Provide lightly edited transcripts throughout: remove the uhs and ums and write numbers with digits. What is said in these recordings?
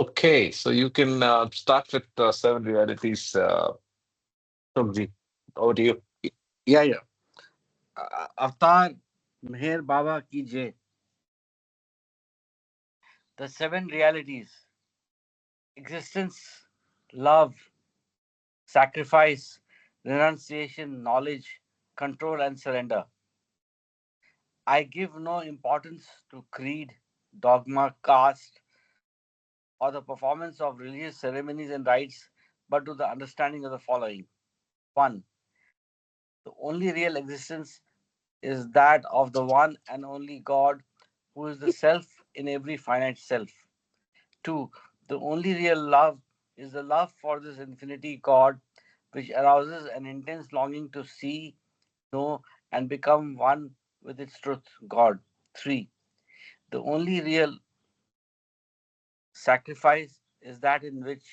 Okay, so you can start with seven realities. Shobji, over to you. Yeah, yeah. Avatar Meher Baba ki Jai. The seven realities: existence, love, sacrifice, renunciation, knowledge, control, and surrender. I give no importance to creed, dogma, caste, or the performance of religious ceremonies and rites, but to the understanding of the following. 1. The only real existence is that of the one and only God, who is the self in every finite self. 2. The only real love is the love for this infinity God, which arouses an intense longing to see, know, and become one with its truth, God. 3. The only real sacrifice is that in which,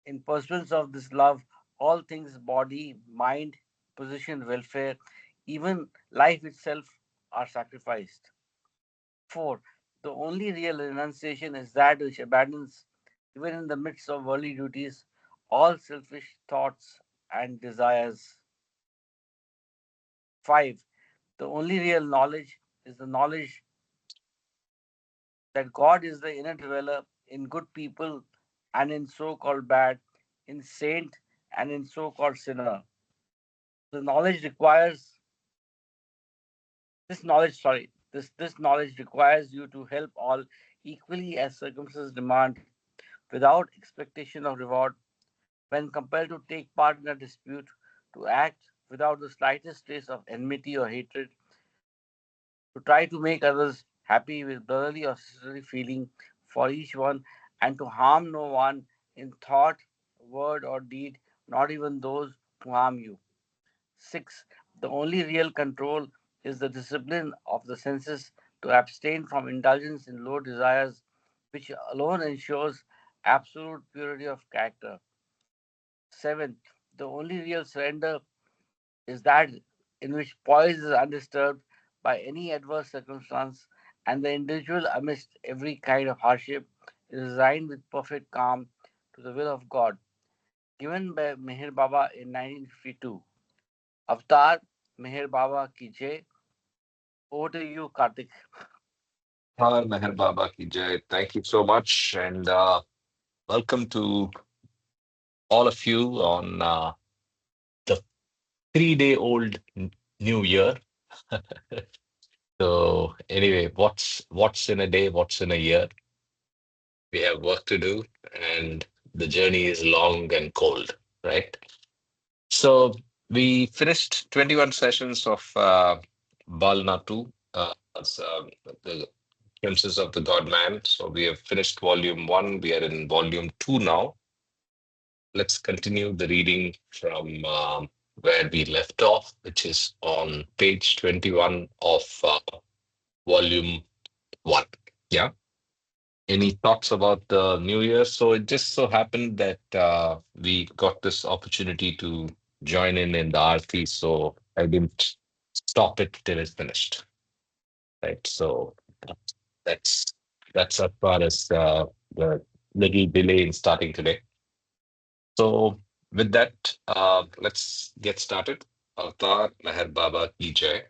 in pursuance of this love, all things body, mind, position, welfare, even life itself are sacrificed. 4. The only real renunciation is that which abandons, even in the midst of worldly duties, all selfish thoughts and desires. 5. The only real knowledge is the knowledge that God is the inner dweller in good people and in so called bad, in saint and in so called sinner. The knowledge requires this knowledge, sorry, this knowledge requires you to help all equally as circumstances demand, without expectation of reward, when compelled to take part in a dispute, to act without the slightest trace of enmity or hatred, to try to make others happy with brotherly or sisterly feeling for each one, and to harm no one in thought, word, or deed, not even those who harm you. 6. The only real control is the discipline of the senses to abstain from indulgence in low desires, which alone ensures absolute purity of character. 7. The only real surrender is that in which poise is undisturbed by any adverse circumstance, and the individual, amidst every kind of hardship, is resigned with perfect calm to the will of God. Given by Meher Baba in 1952. Avatar Meher Baba ki Jai. Over to you, Karthik. Har Meher Baba ki Jai. Thank you so much, and welcome to all of you on the 3-day-old new year. So anyway, what's in a day? What's in a year? We have work to do, and the journey is long and cold, right? So we finished 21 sessions of Bal Natu, the Glimpses of the God Man. So we have finished volume one. We are in volume two now. Let's continue the reading from where we left off, which is on page 21 of volume one. Yeah. Any thoughts about the new year? So it just so happened that we got this opportunity to join in the Aarti, so I didn't stop it till it's finished. Right. So that's that's as far as the little delay in starting today. So with that, let's get started. Avatar Meher Baba Ki Jai.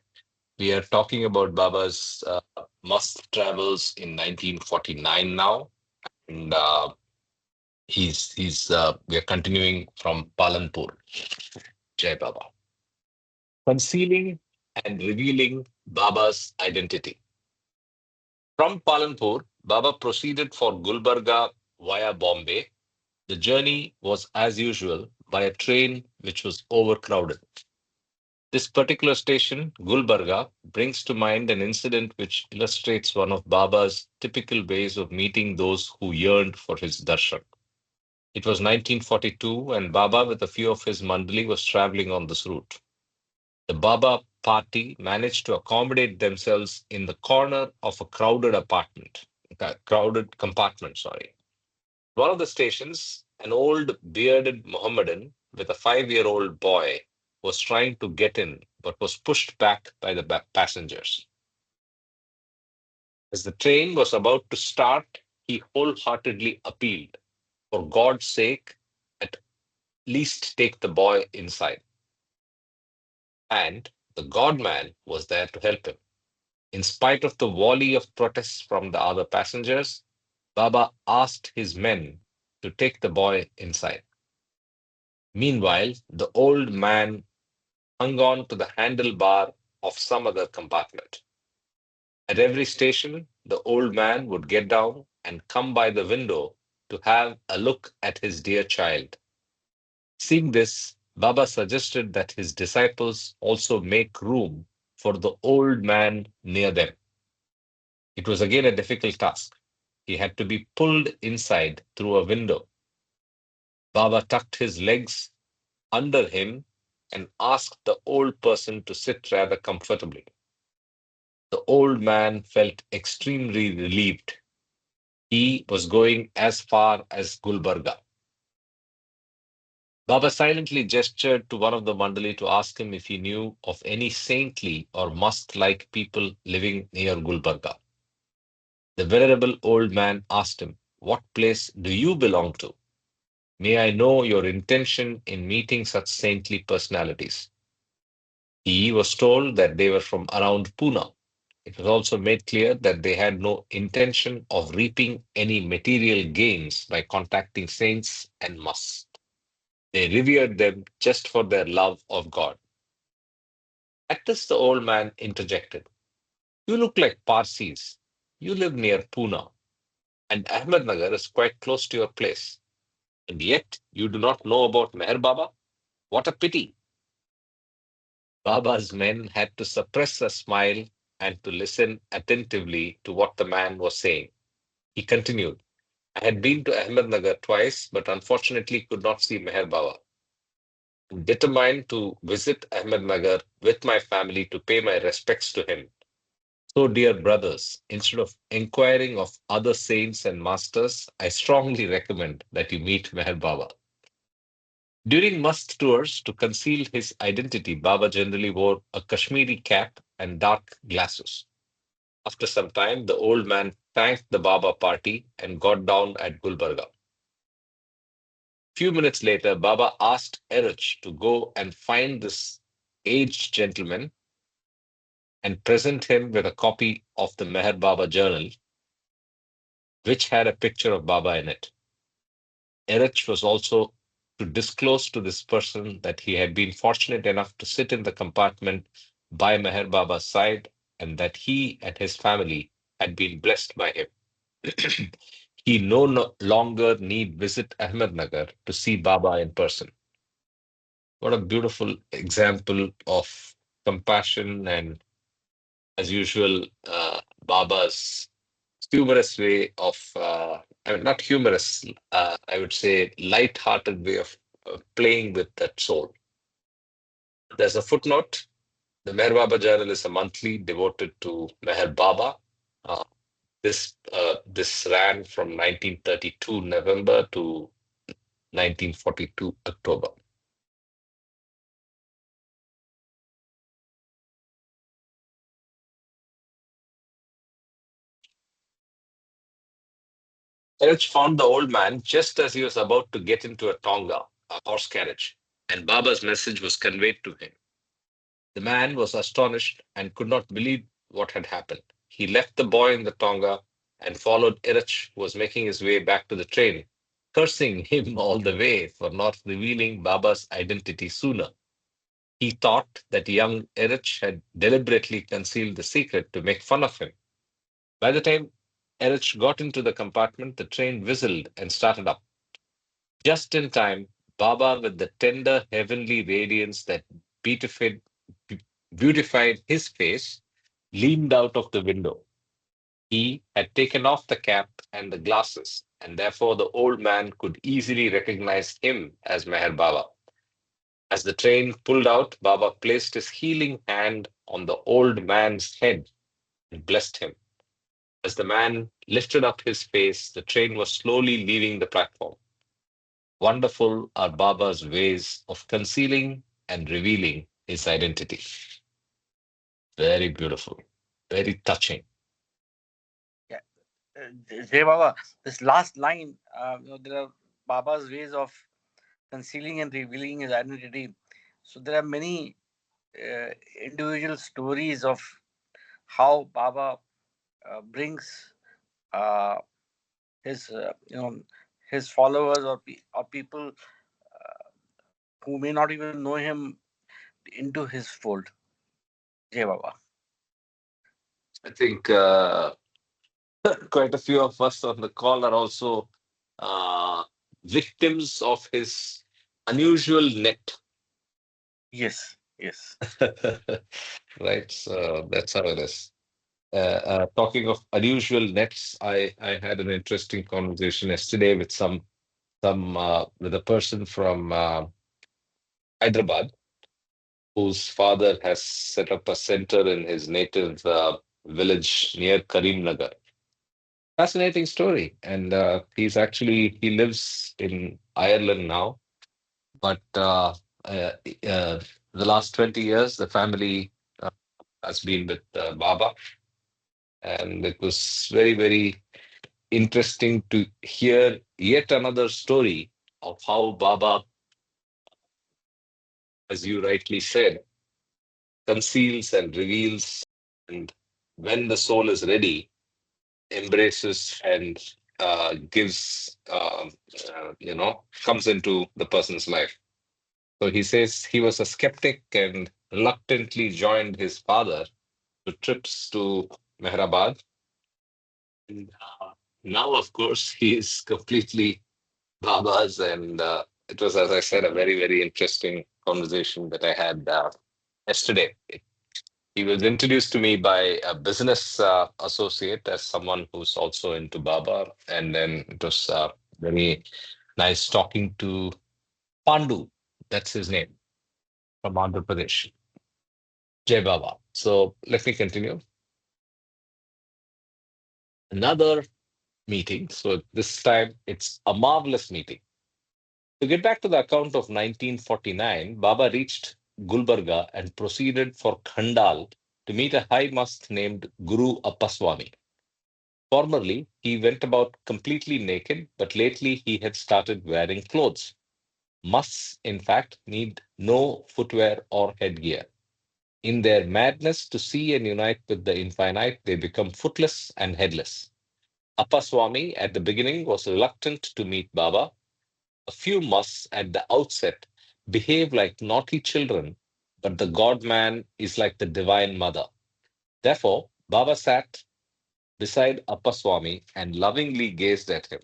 We are talking about Baba's must travels in 1949 now, and we are continuing from Palanpur. Jai Baba. Concealing and revealing Baba's identity. From Palanpur, Baba proceeded for Gulbarga via Bombay. The journey was, as usual, by a train which was overcrowded. This particular station, Gulbarga, brings to mind an incident which illustrates one of Baba's typical ways of meeting those who yearned for his darshan. It was 1942, and Baba, with a few of his mandali, was traveling on this route. The Baba party managed to accommodate themselves in the corner of a crowded compartment, sorry. One of the stations, an old bearded Mohammedan with a 5-year-old boy was trying to get in but was pushed back by the passengers. As the train was about to start, he wholeheartedly appealed, for God's sake, at least take the boy inside. And the God man was there to help him. In spite of the volley of protests from the other passengers, Baba asked his men to take the boy inside. Meanwhile, the old man hung on to the handlebar of some other compartment. At every station, the old man would get down and come by the window to have a look at his dear child. Seeing this, Baba suggested that his disciples also make room for the old man near them. It was again a difficult task. He had to be pulled inside through a window. Baba tucked his legs under him and asked the old person to sit rather comfortably. The old man felt extremely relieved. He was going as far as Gulbarga. Baba silently gestured to one of the Mandali to ask him if he knew of any saintly or must-like people living near Gulbarga. The venerable old man asked him, "What place do you belong to? May I know your intention in meeting such saintly personalities?" He was told that they were from around Pune. It was also made clear that they had no intention of reaping any material gains by contacting saints and must. They revered them just for their love of God. At this, the old man interjected, "You look like Parsis. You live near Pune, and Ahmednagar is quite close to your place. And yet you do not know about Meher Baba? What a pity." Baba's men had to suppress a smile and to listen attentively to what the man was saying. He continued, "I had been to Ahmednagar twice, but unfortunately could not see Meher Baba. I'm determined to visit Ahmednagar with my family to pay my respects to him. So, dear brothers, instead of inquiring of other saints and masters, I strongly recommend that you meet Meher Baba." During must tours, to conceal his identity, Baba generally wore a Kashmiri cap and dark glasses. After some time, the old man thanked the Baba party and got down at Gulbarga. Few minutes later, Baba asked Erich to go and find this aged gentleman and present him with a copy of the Meher Baba journal, which had a picture of Baba in it. Erich was also to disclose to this person that he had been fortunate enough to sit in the compartment by Meher Baba's side and that he and his family had been blessed by him. He no longer need visit Ahmednagar to see Baba in person. What a beautiful example of compassion and, as usual, Baba's humorous way of, I mean, not humorous, I would say light-hearted way of playing with that soul. There's a footnote. The Meher Baba Journal is a monthly devoted to Meher Baba. Uh, this ran from 1932 November to 1942 October. Erich found the old man just as he was about to get into a tonga, a horse carriage, and Baba's message was conveyed to him. The man was astonished and could not believe what had happened. He left the boy in the tonga and followed Erich, who was making his way back to the train, cursing him all the way for not revealing Baba's identity sooner. He thought that young Erich had deliberately concealed the secret to make fun of him. By the time Erich got into the compartment, the train whistled and started up. Just in time, Baba, with the tender heavenly radiance that beautified, beautified his face, leaned out of the window. He had taken off the cap and the glasses, and therefore the old man could easily recognize him as Meher Baba. As the train pulled out, Baba placed his healing hand on the old man's head and blessed him. As the man lifted up his face, the train was slowly leaving the platform. Wonderful are Baba's ways of concealing and revealing his identity. Very beautiful, very touching. Yeah. Jay Baba, this last line, there are Baba's ways of concealing and revealing his identity. So there are many uh, individual stories of how Baba brings uh, his his followers or people who may not even know him into his fold. Jay Baba. I think quite a few of us on the call are also uh, victims of his unusual net. Yes, yes, Right, so that's how it is. Talking of unusual nets, I had an interesting conversation yesterday with some with a person from Hyderabad whose father has set up a center in his native village near Karimnagar. Fascinating story, and he lives in Ireland now, but uh, uh, the last 20 years the family uh, has been with Baba, and it was very interesting to hear yet another story of how Baba, as you rightly said, conceals and reveals, and when the soul is ready, embraces and gives, comes into the person's life. So he says he was a skeptic and reluctantly joined his father to trips to Mehrabad. And now, of course, he is completely Baba's, and it was, as I said, a very interesting conversation that I had yesterday. He was introduced to me by a business associate as someone who's also into Baba, and then it was very nice talking to Pandu. That's his name, from Andhra Pradesh. Jai Baba. So let me continue. Another meeting. So this time it's a marvelous meeting. To get back to the account of 1949, Baba reached Gulbarga and proceeded for Khandal to meet a high mast named Guru Appaswamy. Formerly, he went about completely naked, but lately he had started wearing clothes. Musts, in fact, need no footwear or headgear. In their madness to see and unite with the infinite, they become footless and headless. Appaswamy at the beginning was reluctant to meet Baba. A few musts at the outset behave like naughty children, but the God man is like the Divine Mother. Therefore, Baba sat beside Appaswamy and lovingly gazed at him.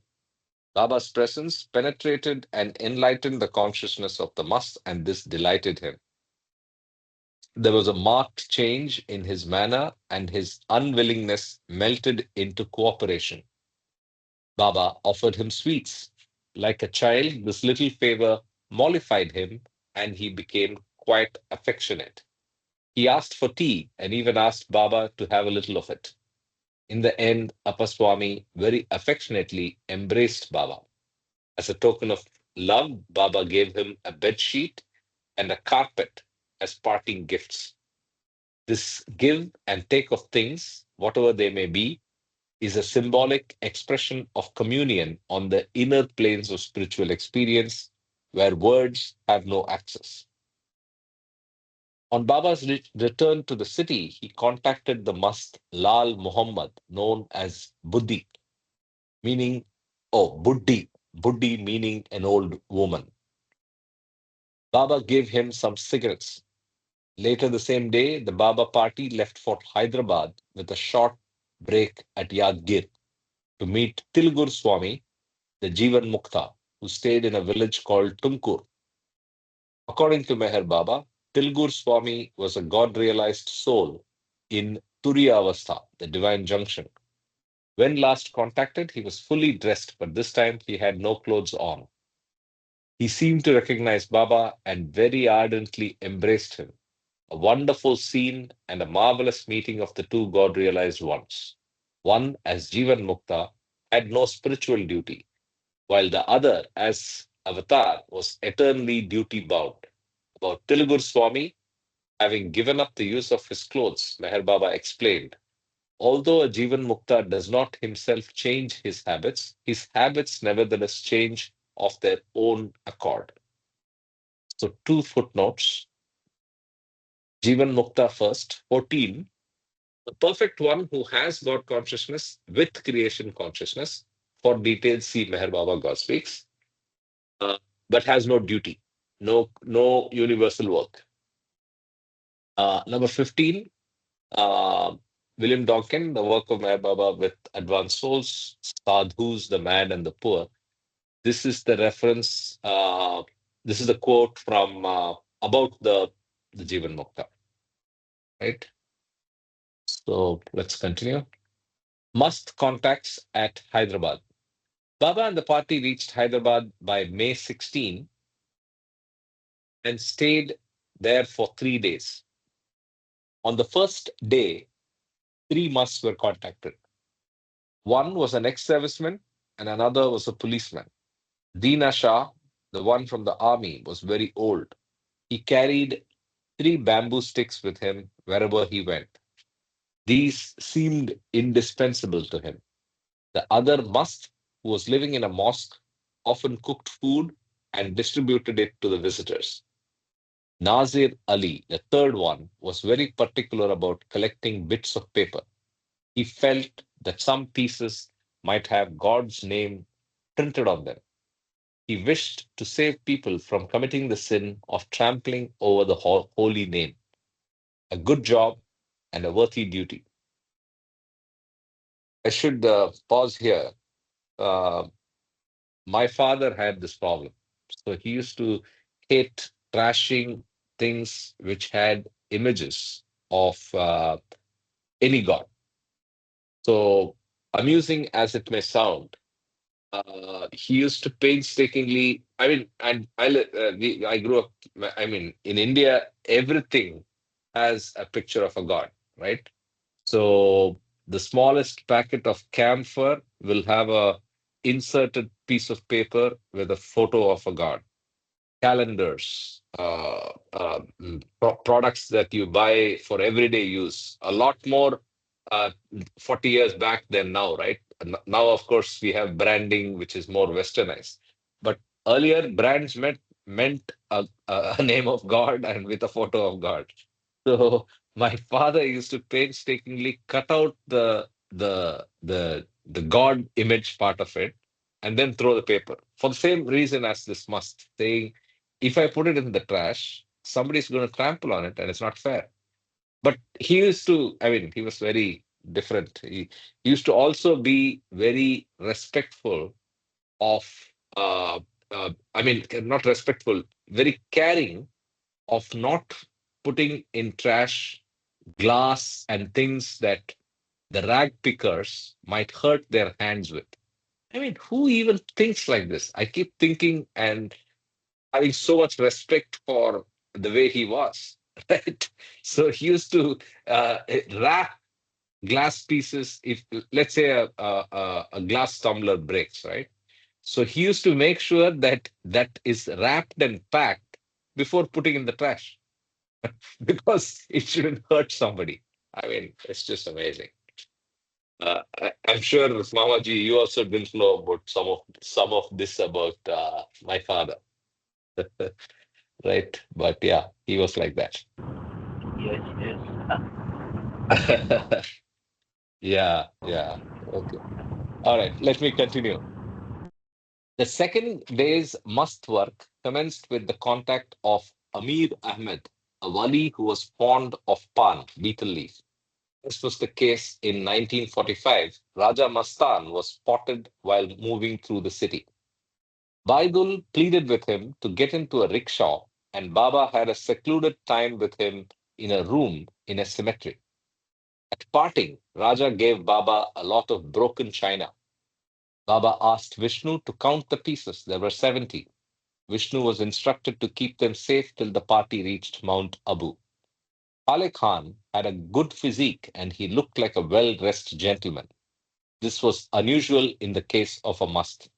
Baba's presence penetrated and enlightened the consciousness of the must, and this delighted him. There was a marked change in his manner, and his unwillingness melted into cooperation. Baba offered him sweets. Like a child, this little favor mollified him, and he became quite affectionate. He asked for tea and even asked Baba to have a little of it. In the end, Appaswamy very affectionately embraced Baba. As a token of love, Baba gave him a bed sheet and a carpet as parting gifts. This give and take of things, whatever they may be, is a symbolic expression of communion on the inner planes of spiritual experience where words have no access. On Baba's return to the city, he contacted the must Lal Muhammad, known as Buddhi, meaning, oh, Buddhi, Buddhi meaning an old woman. Baba gave him some cigarettes. Later the same day, the Baba party left for Hyderabad with a short break at Yadgir to meet Tilgur Swami, the Jivan Mukta, who stayed in a village called Tumkur. According to Meher Baba, Tilgur Swami was a God realized soul in Turiya Avastha, the divine junction. When last contacted, he was fully dressed, but this time he had no clothes on. He seemed to recognize Baba and very ardently embraced him. A wonderful scene and a marvelous meeting of the two God realized ones. One, as Jivan Mukta, had no spiritual duty, while the other, as Avatar, was eternally duty bound. About Telugur Swami, having given up the use of his clothes, Meher Baba explained. Although a Jivan Mukta does not himself change his habits nevertheless change of their own accord. So, two footnotes. Jivan Mukta first, 14. The perfect one who has God consciousness with creation consciousness. For details, see Meher Baba God Speaks, uh, but has no duty, no universal work. Number 15, uh, William Dawkins, the work of Meher Baba with advanced souls, sadhus, the mad and the poor. This is the reference. This is the quote from about the Jivan Mukta, right? So let's continue. Must contacts at Hyderabad. Baba and the party reached Hyderabad by May 16 and stayed there for 3 days. On the first day, three musts were contacted. One was an ex-serviceman and another was a policeman. Dina Shah, the one from the army, was very old. He carried three bamboo sticks with him wherever he went. These seemed indispensable to him. The other must, who was living in a mosque, often cooked food and distributed it to the visitors. Nazir Ali, the third one, was very particular about collecting bits of paper. He felt that some pieces might have God's name printed on them. He wished to save people from committing the sin of trampling over the holy name. A good job and a worthy duty. I should pause here. Uh, my father had this problem. So he used to hate trashing things which had images of any god. So, amusing as it may sound, he used to painstakingly. I mean, and I grew up. I mean, in India, everything has a picture of a god, right? So the smallest packet of camphor will have a inserted piece of paper with a photo of a god. Calendars, products that you buy for everyday use, a lot more 40 years back than now, right? Now, of course, we have branding which is more westernized. But earlier, brands meant a name of God and with a photo of God. So my father used to painstakingly cut out the God image part of it and then throw the paper for the same reason as this must, saying, if I put it in the trash, somebody's going to trample on it and it's not fair. But he used to, I mean, he was very different. He used to also be very respectful of, uh, I mean, not respectful, very caring of not putting in trash glass and things that the rag pickers might hurt their hands with. I mean, who even thinks like this? I keep thinking and having so much respect for the way he was, right? So he used to wrap glass pieces. If let's say a glass tumbler breaks, right? So he used to make sure that that is wrapped and packed before putting in the trash because it shouldn't hurt somebody. I mean, it's just amazing. I'm sure, Mamaji, you also didn't know about some of this about my father, right? But yeah, he was like that. Yes, yes. Yeah, yeah. Okay. All right. Let me continue. The second day's must work commenced with the contact of Amir Ahmed, a wali who was fond of pan, betel leaf. This was the case in 1945. Raja Mastan was spotted while moving through the city. Baidul pleaded with him to get into a rickshaw, and Baba had a secluded time with him in a room in a cemetery. At parting, Raja gave Baba a lot of broken china. Baba asked Vishnu to count the pieces. There were 70. Vishnu was instructed to keep them safe till the party reached Mount Abu. Ale Khan had a good physique and he looked like a well dressed gentleman. This was unusual in the case of a must.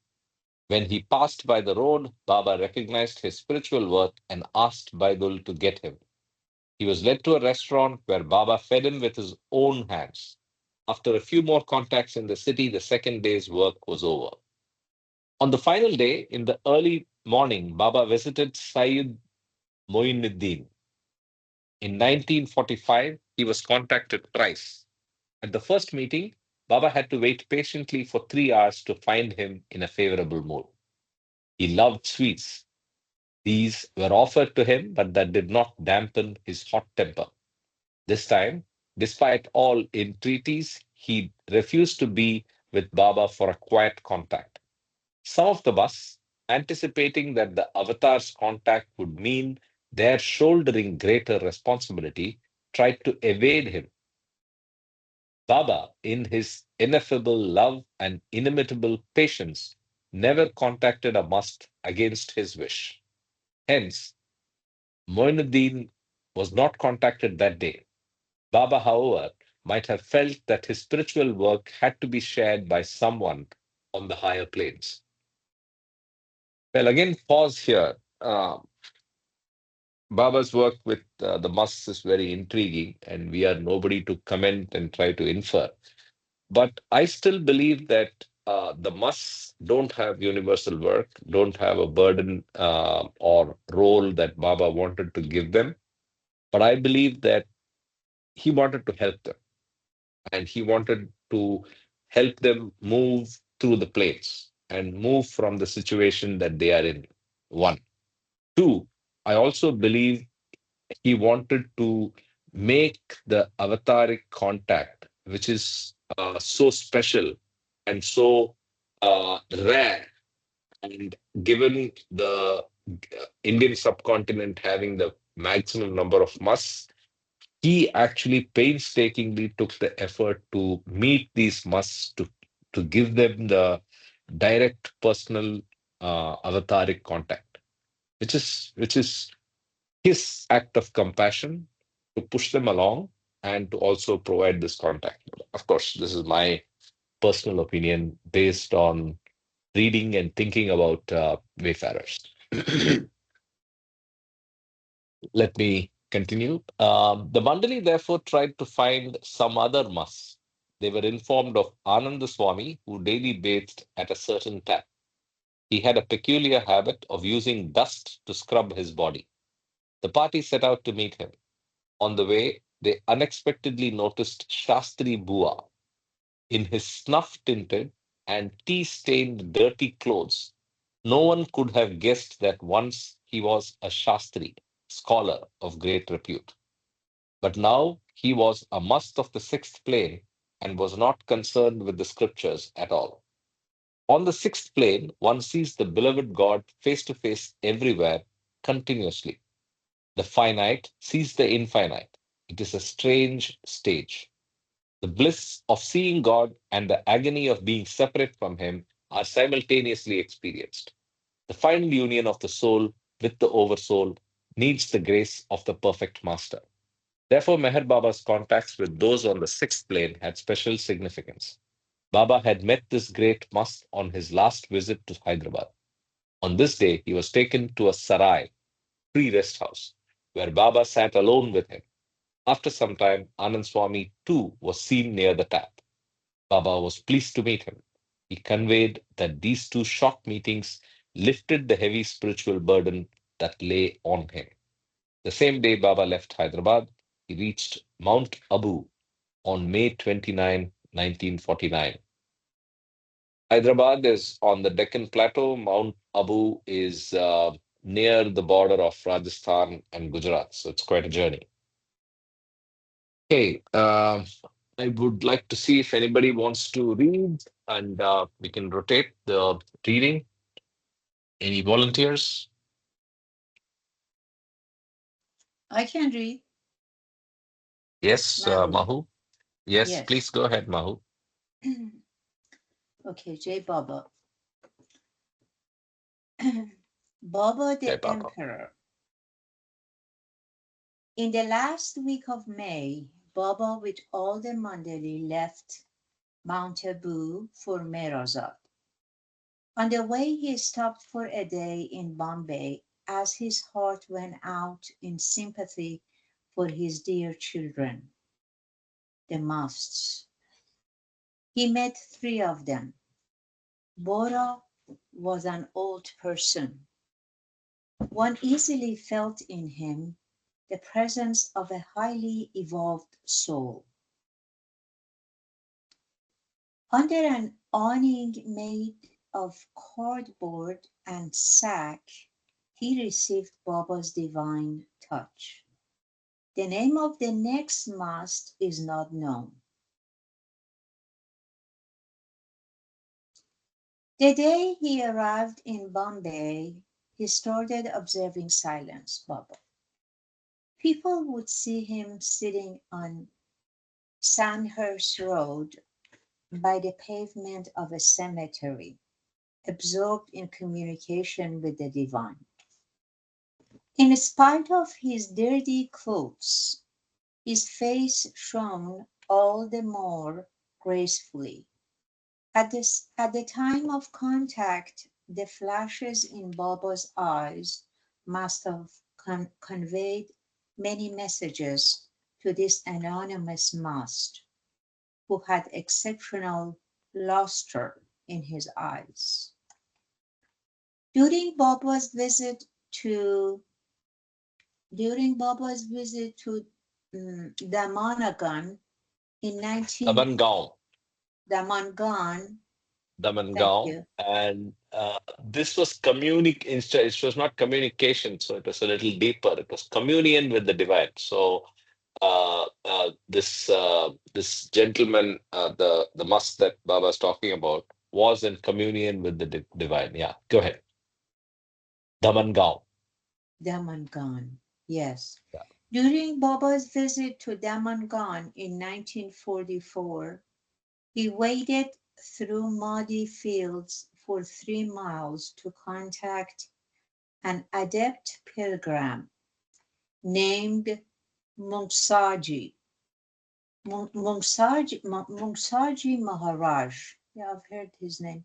When he passed by the road, Baba recognized his spiritual worth and asked Baidul to get him. He was led to a restaurant where Baba fed him with his own hands. After a few more contacts in the city, the second day's work was over. On the final day, in the early morning, Baba visited Sayyid Moinuddin. In 1945, he was contacted thrice. At the first meeting, Baba had to wait patiently for 3 hours to find him in a favorable mood. He loved sweets. These were offered to him, but that did not dampen his hot temper. This time, despite all entreaties, he refused to be with Baba for a quiet contact. Some of the bus, anticipating that the avatar's contact would mean their shouldering greater responsibility, tried to evade him. Baba, in his ineffable love and inimitable patience, never contacted a must against his wish. Hence, Moinuddin was not contacted that day. Baba, however, might have felt that his spiritual work had to be shared by someone on the higher planes. Well, again, pause here. Baba's work with the musts is very intriguing, and we are nobody to comment and try to infer. But I still believe that the musts don't have universal work, don't have a burden or role that Baba wanted to give them. But I believe that he wanted to help them, and he wanted to help them move through the planes and move from the situation that they are in. One. Two, I also believe he wanted to make the avataric contact, which is so special and so rare, and given the Indian subcontinent having the maximum number of musts, he actually painstakingly took the effort to meet these musts to give them the direct personal avataric contact, which is his act of compassion to push them along and to also provide this contact. Of course, this is my personal opinion based on reading and thinking about wayfarers. Let me continue. The Mandali therefore tried to find some other mas. They were informed of Ananda Swami, who daily bathed at a certain tap. He had a peculiar habit of using dust to scrub his body. The party set out to meet him. On the way, they unexpectedly noticed Shastri Bua in his snuff tinted and tea stained dirty clothes. No one could have guessed that once he was a Shastri, scholar of great repute. But now he was a must of the sixth plane and was not concerned with the scriptures at all. On the sixth plane, one sees the beloved God face to face everywhere, continuously. The finite sees the infinite. It is a strange stage. The bliss of seeing God and the agony of being separate from Him are simultaneously experienced. The final union of the soul with the oversoul needs the grace of the perfect master. Therefore, Meher Baba's contacts with those on the sixth plane had special significance. Baba had met this great must on his last visit to Hyderabad. On this day, he was taken to a sarai, free rest house, where Baba sat alone with him. After some time, Anand Swami too was seen near the tap. Baba was pleased to meet him. He conveyed that these two short meetings lifted the heavy spiritual burden that lay on him. The same day Baba left Hyderabad, he reached Mount Abu on May 29, 1949. Hyderabad is on the Deccan Plateau. Mount Abu is near the border of Rajasthan and Gujarat, so it's quite a journey. Okay, I would like to see if anybody wants to read, and we can rotate the reading. Any volunteers? I can read. Yes, Mahu. Mahu. Yes, Yes. please go ahead, Mahu. Okay, Jay Baba. Baba Jai the Baba. Emperor. In the last week of May, Baba with all the Mandali left Mount Abu for Merazat. On the way, he stopped for a day in Bombay as his heart went out in sympathy for his dear children, the musts. He met three of them. Bora was an old person. One easily felt in him the presence of a highly evolved soul. Under an awning made of cardboard and sack, he received Baba's divine touch. The name of the next mast is not known. The day he arrived in Bombay, he started observing silence, Baba. People would see him sitting on Sandhurst Road by the pavement of a cemetery, absorbed in communication with the divine. In spite of his dirty clothes, his face shone all the more gracefully. At the time of contact, the flashes in Baba's eyes must have conveyed many messages to this anonymous mast, who had exceptional luster in his eyes. During Baba's visit to during Baba's visit to Damanagan in 19 Damangaon, Damangan, thank Damangaon, you. and this was instead. It was not communication, so it was a little deeper. It was communion with the divine. So this gentleman, the must that Baba is talking about, was in communion with the divine. Yeah, go ahead. Damangaon. Damangan, yes. Yeah. During Baba's visit to Damangan in 1944, he waded through muddy fields for 3 miles to contact an adept pilgrim named Mungsaji. Mungsaji Maharaj. Yeah, I've heard his name.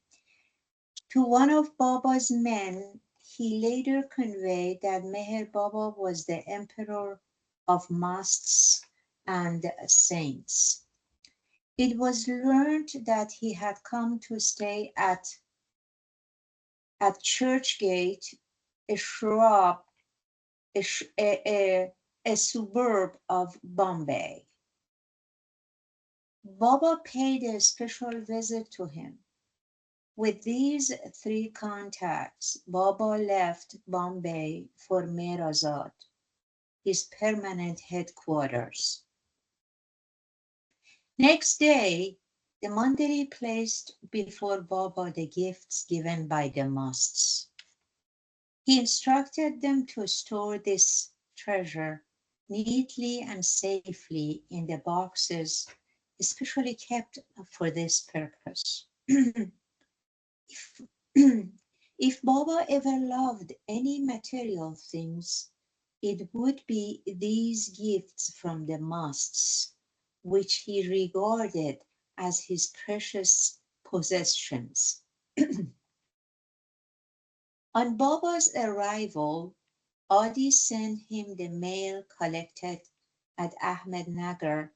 To one of Baba's men, he later conveyed that Meher Baba was the emperor of masts and saints. It was learned that he had come to stay at Churchgate, a shrub, a, a suburb of Bombay. Baba paid a special visit to him. With these three contacts, Baba left Bombay for Mirazad, his permanent headquarters. Next day, the Mandiri placed before Baba the gifts given by the masts. He instructed them to store this treasure neatly and safely in the boxes especially kept for this purpose. if, if Baba ever loved any material things, it would be these gifts from the masts, which he regarded as his precious possessions. On Baba's arrival, Adi sent him the mail collected at Ahmednagar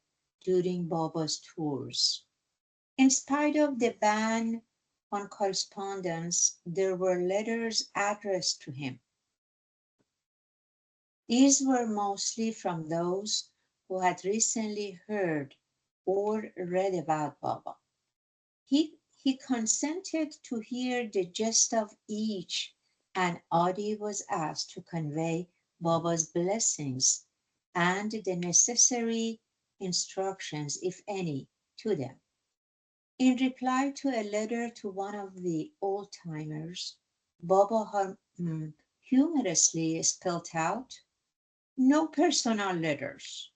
during Baba's tours. In spite of the ban on correspondence, there were letters addressed to him. These were mostly from those who had recently heard or read about Baba. He consented to hear the gist of each, and Adi was asked to convey Baba's blessings and the necessary instructions, if any, to them. In reply to a letter to one of the old timers, Baba humorously spelt out, "No personal letters,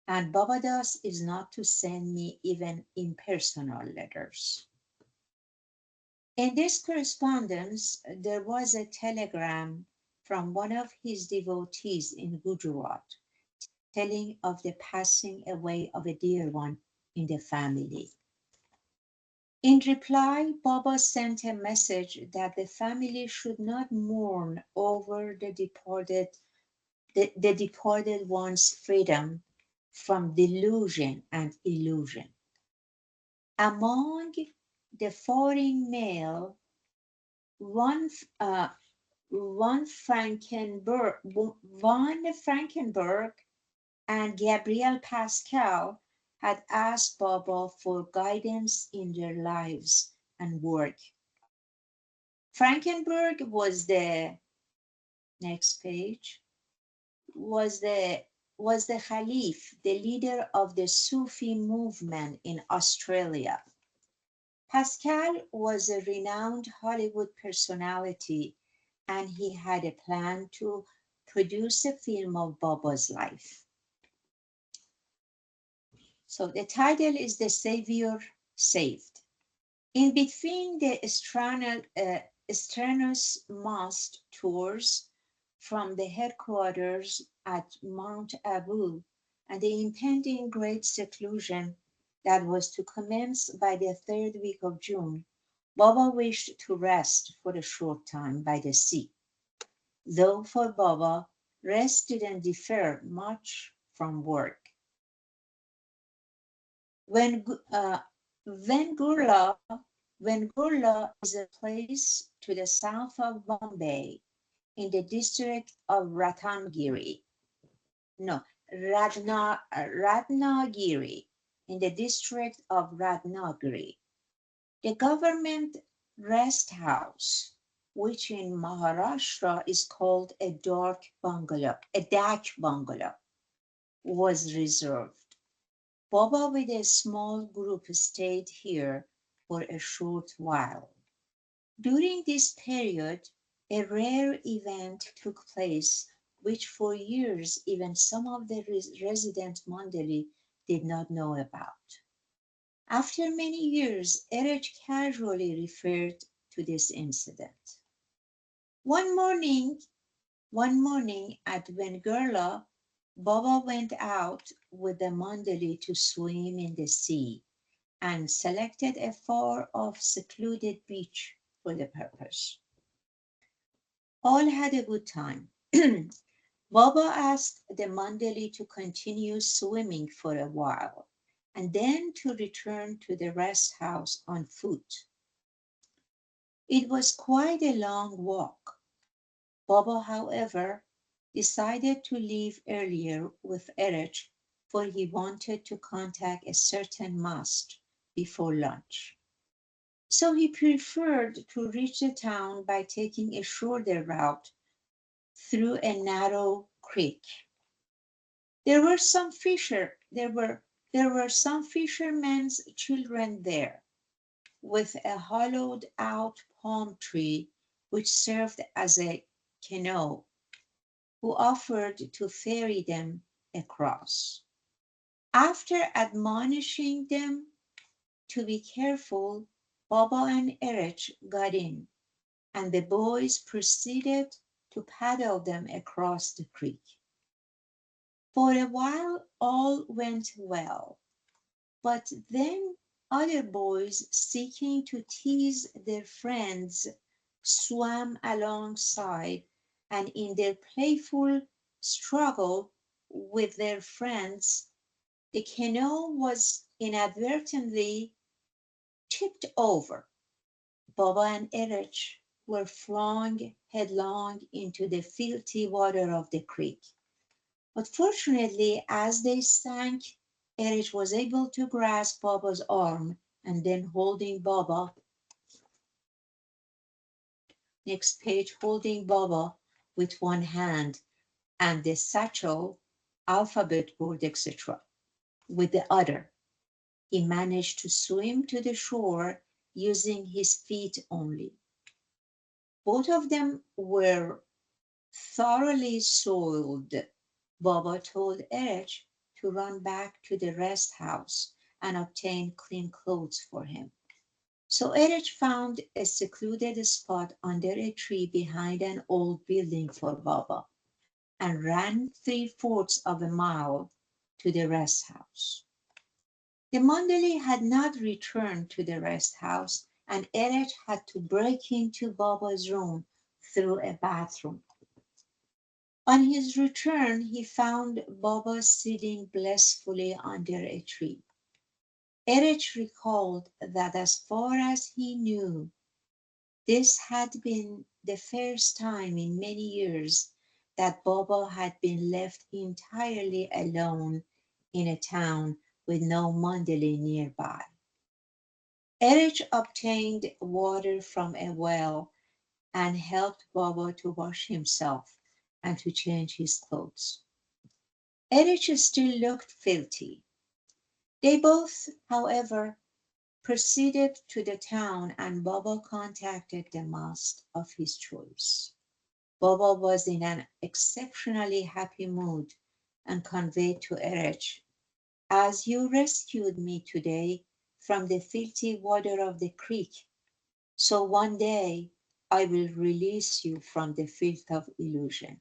and Babadas is not to send me even impersonal letters." In this correspondence, there was a telegram from one of his devotees in Gujarat telling of the passing away of a dear one in the family. In reply, Baba sent a message that the family should not mourn over the departed one's freedom from delusion and illusion. Among the foreign mail, one, uh, von Frankenberg and Gabriel Pascal had asked Baba for guidance in their lives and work. Frankenberg was the next page was the Khalif, the leader of the Sufi movement in Australia. Pascal was a renowned Hollywood personality, and he had a plan to produce a film of Baba's life. So the title is The Savior Saved. In between the strenuous mosque tours from the headquarters at Mount Abu and the impending great seclusion that was to commence by the third week of June, Baba wished to rest for a short time by the sea. Though for Baba, rest didn't differ much from work. When, uh, Vengurla, Vengurla is a place to the south of Bombay in the district of Ratnagiri. No, Ratnagiri, in the district of Ratnagiri. The government rest house, which in Maharashtra is called a dak bungalow, was reserved. Baba with a small group stayed here for a short while. During this period, a rare event took place which for years even some of the resident Mandali did not know about. After many years, Erich casually referred to this incident. One morning, one morning at Vengurla, Baba went out with the Mandali to swim in the sea and selected a far off secluded beach for the purpose. All had a good time. Baba asked the Mandali to continue swimming for a while and then to return to the rest house on foot. It was quite a long walk. Baba, however, decided to leave earlier with Erich, for he wanted to contact a certain mosque before lunch. So he preferred to reach the town by taking a shorter route through a narrow creek. There were some fishermen's children there, with a hollowed out palm tree which served as a canoe, who offered to ferry them across. After admonishing them to be careful, Baba and Erich got in, and the boys proceeded to paddle them across the creek. For a while, all went well, but then other boys, seeking to tease their friends, swam alongside, and in their playful struggle with their friends, the canoe was inadvertently tipped over. Baba and Erich were flung headlong into the filthy water of the creek. But fortunately, as they sank, Erich was able to grasp Baba's arm, and then holding Baba, next page, holding Baba with one hand and the satchel, alphabet board, etc., with the other. He managed to swim to the shore using his feet only. Both of them were thoroughly soiled. Baba told Erich to run back to the rest house and obtain clean clothes for him. So Erich found a secluded spot under a tree behind an old building for Baba and ran 3/4 of a mile to the rest house. The Mandali had not returned to the rest house, and Erich had to break into Baba's room through a bathroom. On his return, he found Baba sitting blissfully under a tree. Erich recalled that as far as he knew, this had been the first time in many years that Baba had been left entirely alone in a town with no Mandalay nearby. Erich obtained water from a well and helped Baba to wash himself and to change his clothes. Erich still looked filthy. They both, however, proceeded to the town and Baba contacted the mosque of his choice. Baba was in an exceptionally happy mood and conveyed to Erech, "As you rescued me today from the filthy water of the creek, so one day I will release you from the filth of illusion."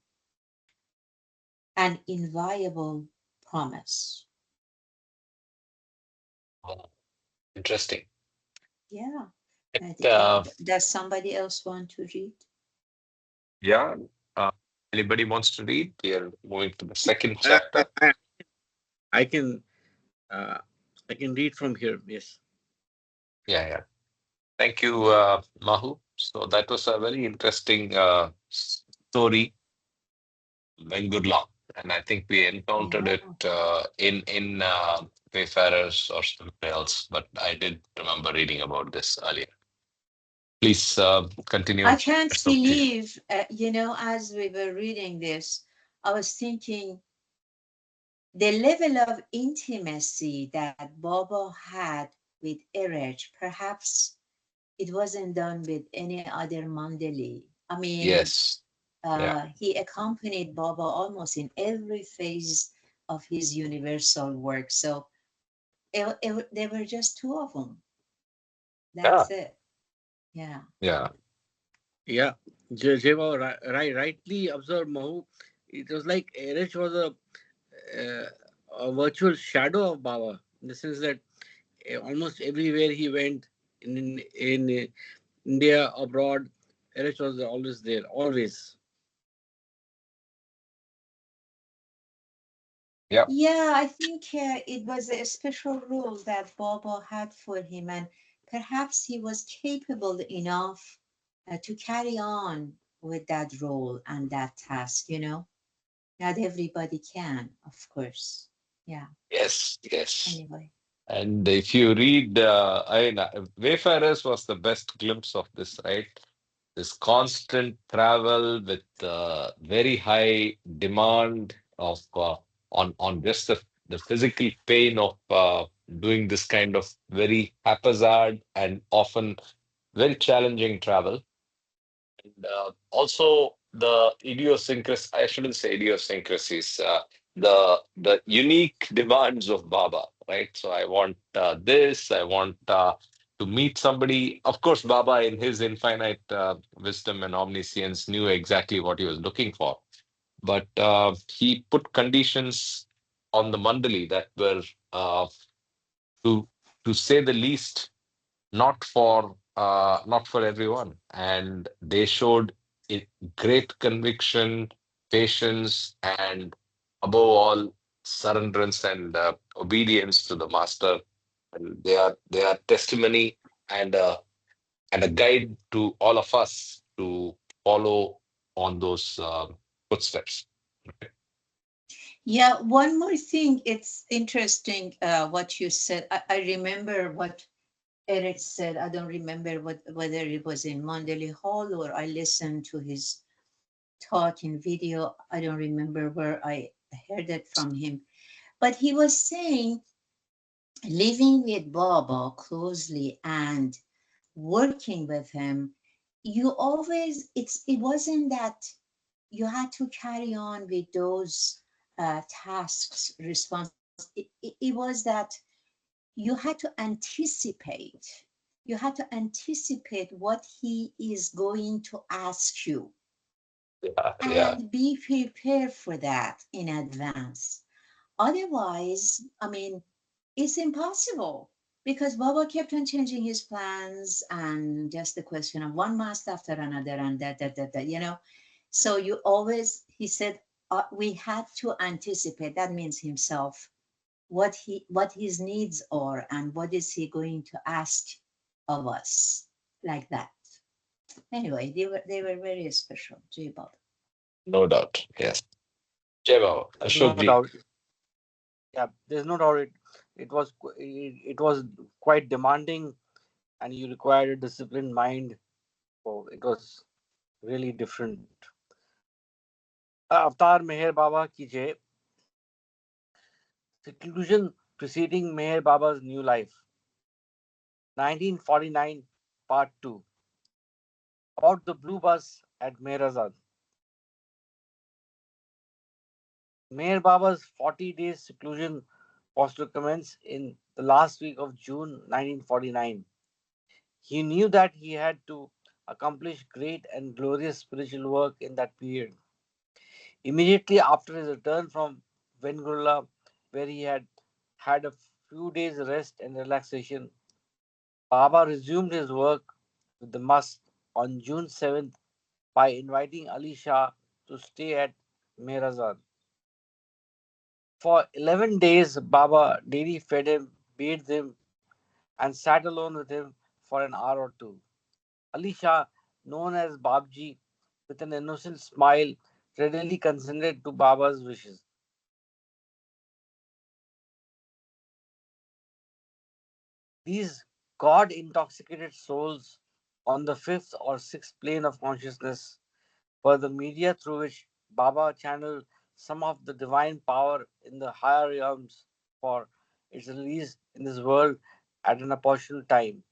An inviolable promise. Oh, interesting. Yeah. It, Does somebody else want to read? yeah. Uh, Anybody wants to read? We are moving to the second I, I, chapter. I I can uh, I can read from here. Yes. Yeah, yeah. Thank you, Mahu. So that was a very interesting story, and good luck. And I think we encountered Yeah. it in Wayfarers or somewhere else, but I did remember reading about this earlier. Please I continue. can't It's up to you. believe, as we were reading this, I was thinking the level of intimacy that Baba had with Erech, perhaps it wasn't done with any other Mandali. I mean, Yes. Yeah. he accompanied Baba almost in every phase of his universal work. So there were just two of them. Yeah. That's it. Yeah. Yeah. Yeah. Jeva rightly observed, Mahu. It was like Erech was uh, a virtual shadow of Baba, in the sense that almost everywhere he went in India, abroad, Erech was always there, always. Yeah. Yeah, I think it was a special role that Baba had for him, and perhaps he was capable enough to carry on with that role and that task, Not everybody can, of course. Yeah, Yes. Yes. anyway. And if you read, Wayfarers was the best glimpse of this, right? This constant travel with very high demand of on just the physical pain of doing this kind of very haphazard and often very challenging travel. And also the idiosyncrasies, I shouldn't say idiosyncrasies, the unique demands of Baba, right? So I want this, I want to meet somebody. Of course, Baba, in his infinite wisdom and omniscience, knew exactly what he was looking for. But he put conditions on the Mandali that were, to say the least, not for everyone, and they showed it great conviction, patience, and above all surrenderance and obedience to the master. And they are testimony and a guide to all of us to follow on those footsteps. Yeah, one more thing. It's interesting what you said. I remember what Eric said. I don't remember whether it was in Mandalay Hall or I listened to his talk in video. I don't remember where I heard it from him. But he was saying living with Baba closely and working with him, you always, it wasn't that you had to carry on with those tasks, it was that you had to anticipate. You had to anticipate what he is going to ask you Yeah, yeah, and be prepared for that in advance. Otherwise, I mean, it's impossible because Baba kept on changing his plans and just the question of one mast after another and that. So he said, we had to anticipate. That means himself. what his needs are and what is he going to ask of us, like that. Anyway, they were very special, Jay Bob. No doubt. Yes. Jai Baba, There's no Ashok ji. doubt. Yeah, there's no doubt. It was quite demanding, and you required a disciplined mind. So it was really different. Avatar Meher Baba ki jai. Seclusion preceding Meher Baba's new life. 1949, Part 2. About the blue bus at Meherazad. Meher Baba's 40 days seclusion was to commence in the last week of June 1949. He knew that he had to accomplish great and glorious spiritual work in that period. Immediately after his return from Vengurla, where he had had a few days rest and relaxation, Baba resumed his work with the mosque on June 7th by inviting Ali Shah to stay at Mehrazad. For 11 days, Baba daily fed him, bathed him, and sat alone with him for an hour or two. Ali Shah, known as Babji, with an innocent smile, readily consented to Baba's wishes. These God intoxicated souls on the fifth or sixth plane of consciousness were the media through which Baba channeled some of the divine power in the higher realms for its release in this world at an opportune time.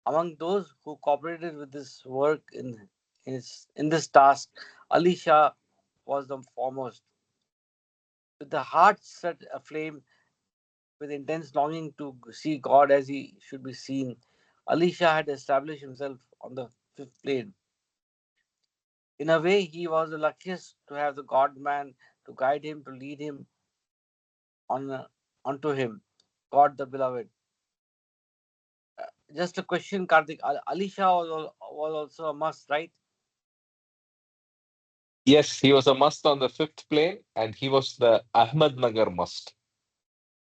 Among those who cooperated with this work in this task, Ali Shah was the foremost. With the heart set aflame with intense longing to see God as he should be seen, Ali Shah had established himself on the fifth plane. In a way, he was the luckiest to have the God man to guide him, to lead him onto him, God the beloved. Just a question, Karthik. Ali Shah was also a must, right? Yes, he was a must on the fifth plane, and he was the Ahmednagar must.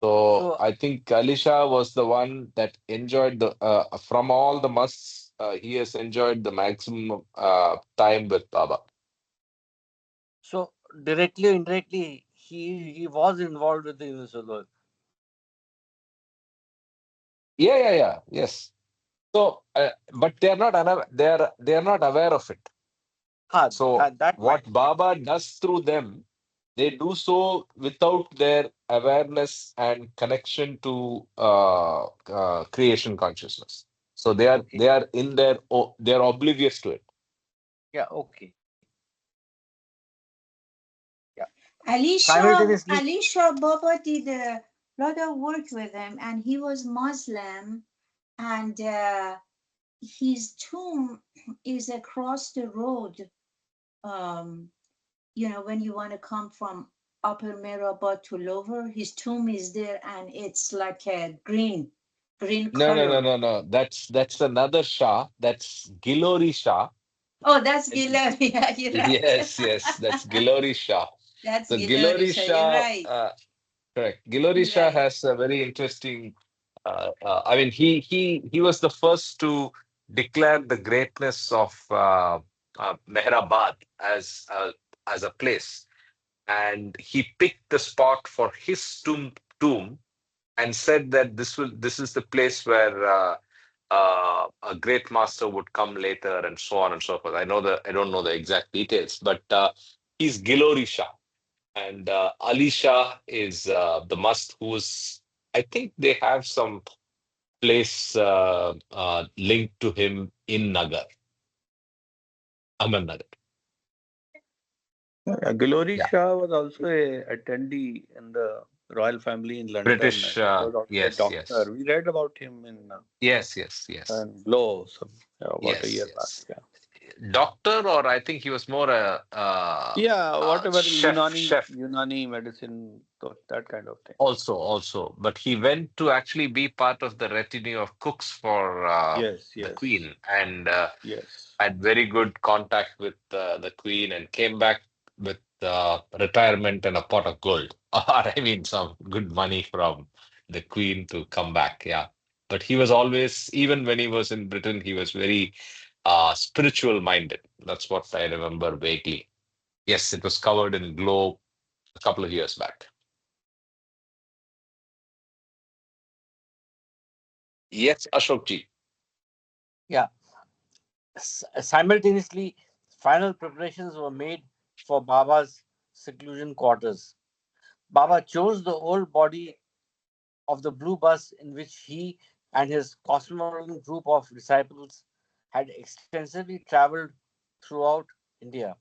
So So, I think Alisha was the one that enjoyed the from all the musts. He has enjoyed the maximum time with Baba. so directly or indirectly, he was involved with the universal work. Yeah, yeah, yeah. Yes. So, but they are not they are not aware of it. Ha, So that what might. Baba does through them, they do so without their awareness and connection to creation consciousness. So Okay. they are in their they are oblivious to it. Yeah. Okay. Yeah. Alicia Simultaneously. Alicia Baba did a lot of work with him, and he was Muslim, and his tomb is across the road. Um, when you want to come from Upper Mirabah to Lower, his tomb is there, and it's like a green No, no, no, color. no, no. That's another Shah. That's Gilori Shah. Oh, that's And Gilari. Yeah, you're right. yes, yes, that's Gilori Shah. That's So Gilari. Gilori So you're Shah, right. correct. Gilori You're Shah right. has a very interesting. I mean, he was the first to declare the greatness of Mehrabad as a place, and he picked the spot for his tomb and said that this is the place where a great master would come later, and so on and so forth. I don't know the exact details, but he's Gilori Shah, and Ali Shah is the must, who's, I think they have some place linked to him in Nagar, Ahmednagar. Glory Yeah, Shah was also a attendee in the royal family in London, British. and he was also a Yes, yes, doctor. We read about him yes, yes, yes, in Glow about a yes, year back. yes. Yeah, Doctor, or I think he was more yeah, whatever chef. Unani medicine, that kind of thing. Also, but he went to actually be part of the retinue of cooks for Yes, the yes, Queen, and yes. had very good contact with the Queen, and came back with retirement and a pot of gold. or I mean, some good money from the Queen to come back. Yeah. But he was always, even when he was in Britain, he was very spiritual minded. That's what I remember vaguely. Yes, it was covered in Globe a couple of years back. Yes, Ashokji. Yeah. Simultaneously, final preparations were made for Baba's seclusion quarters. Baba chose the old body of the blue bus in which he and his cosmopolitan group of disciples had extensively traveled throughout India.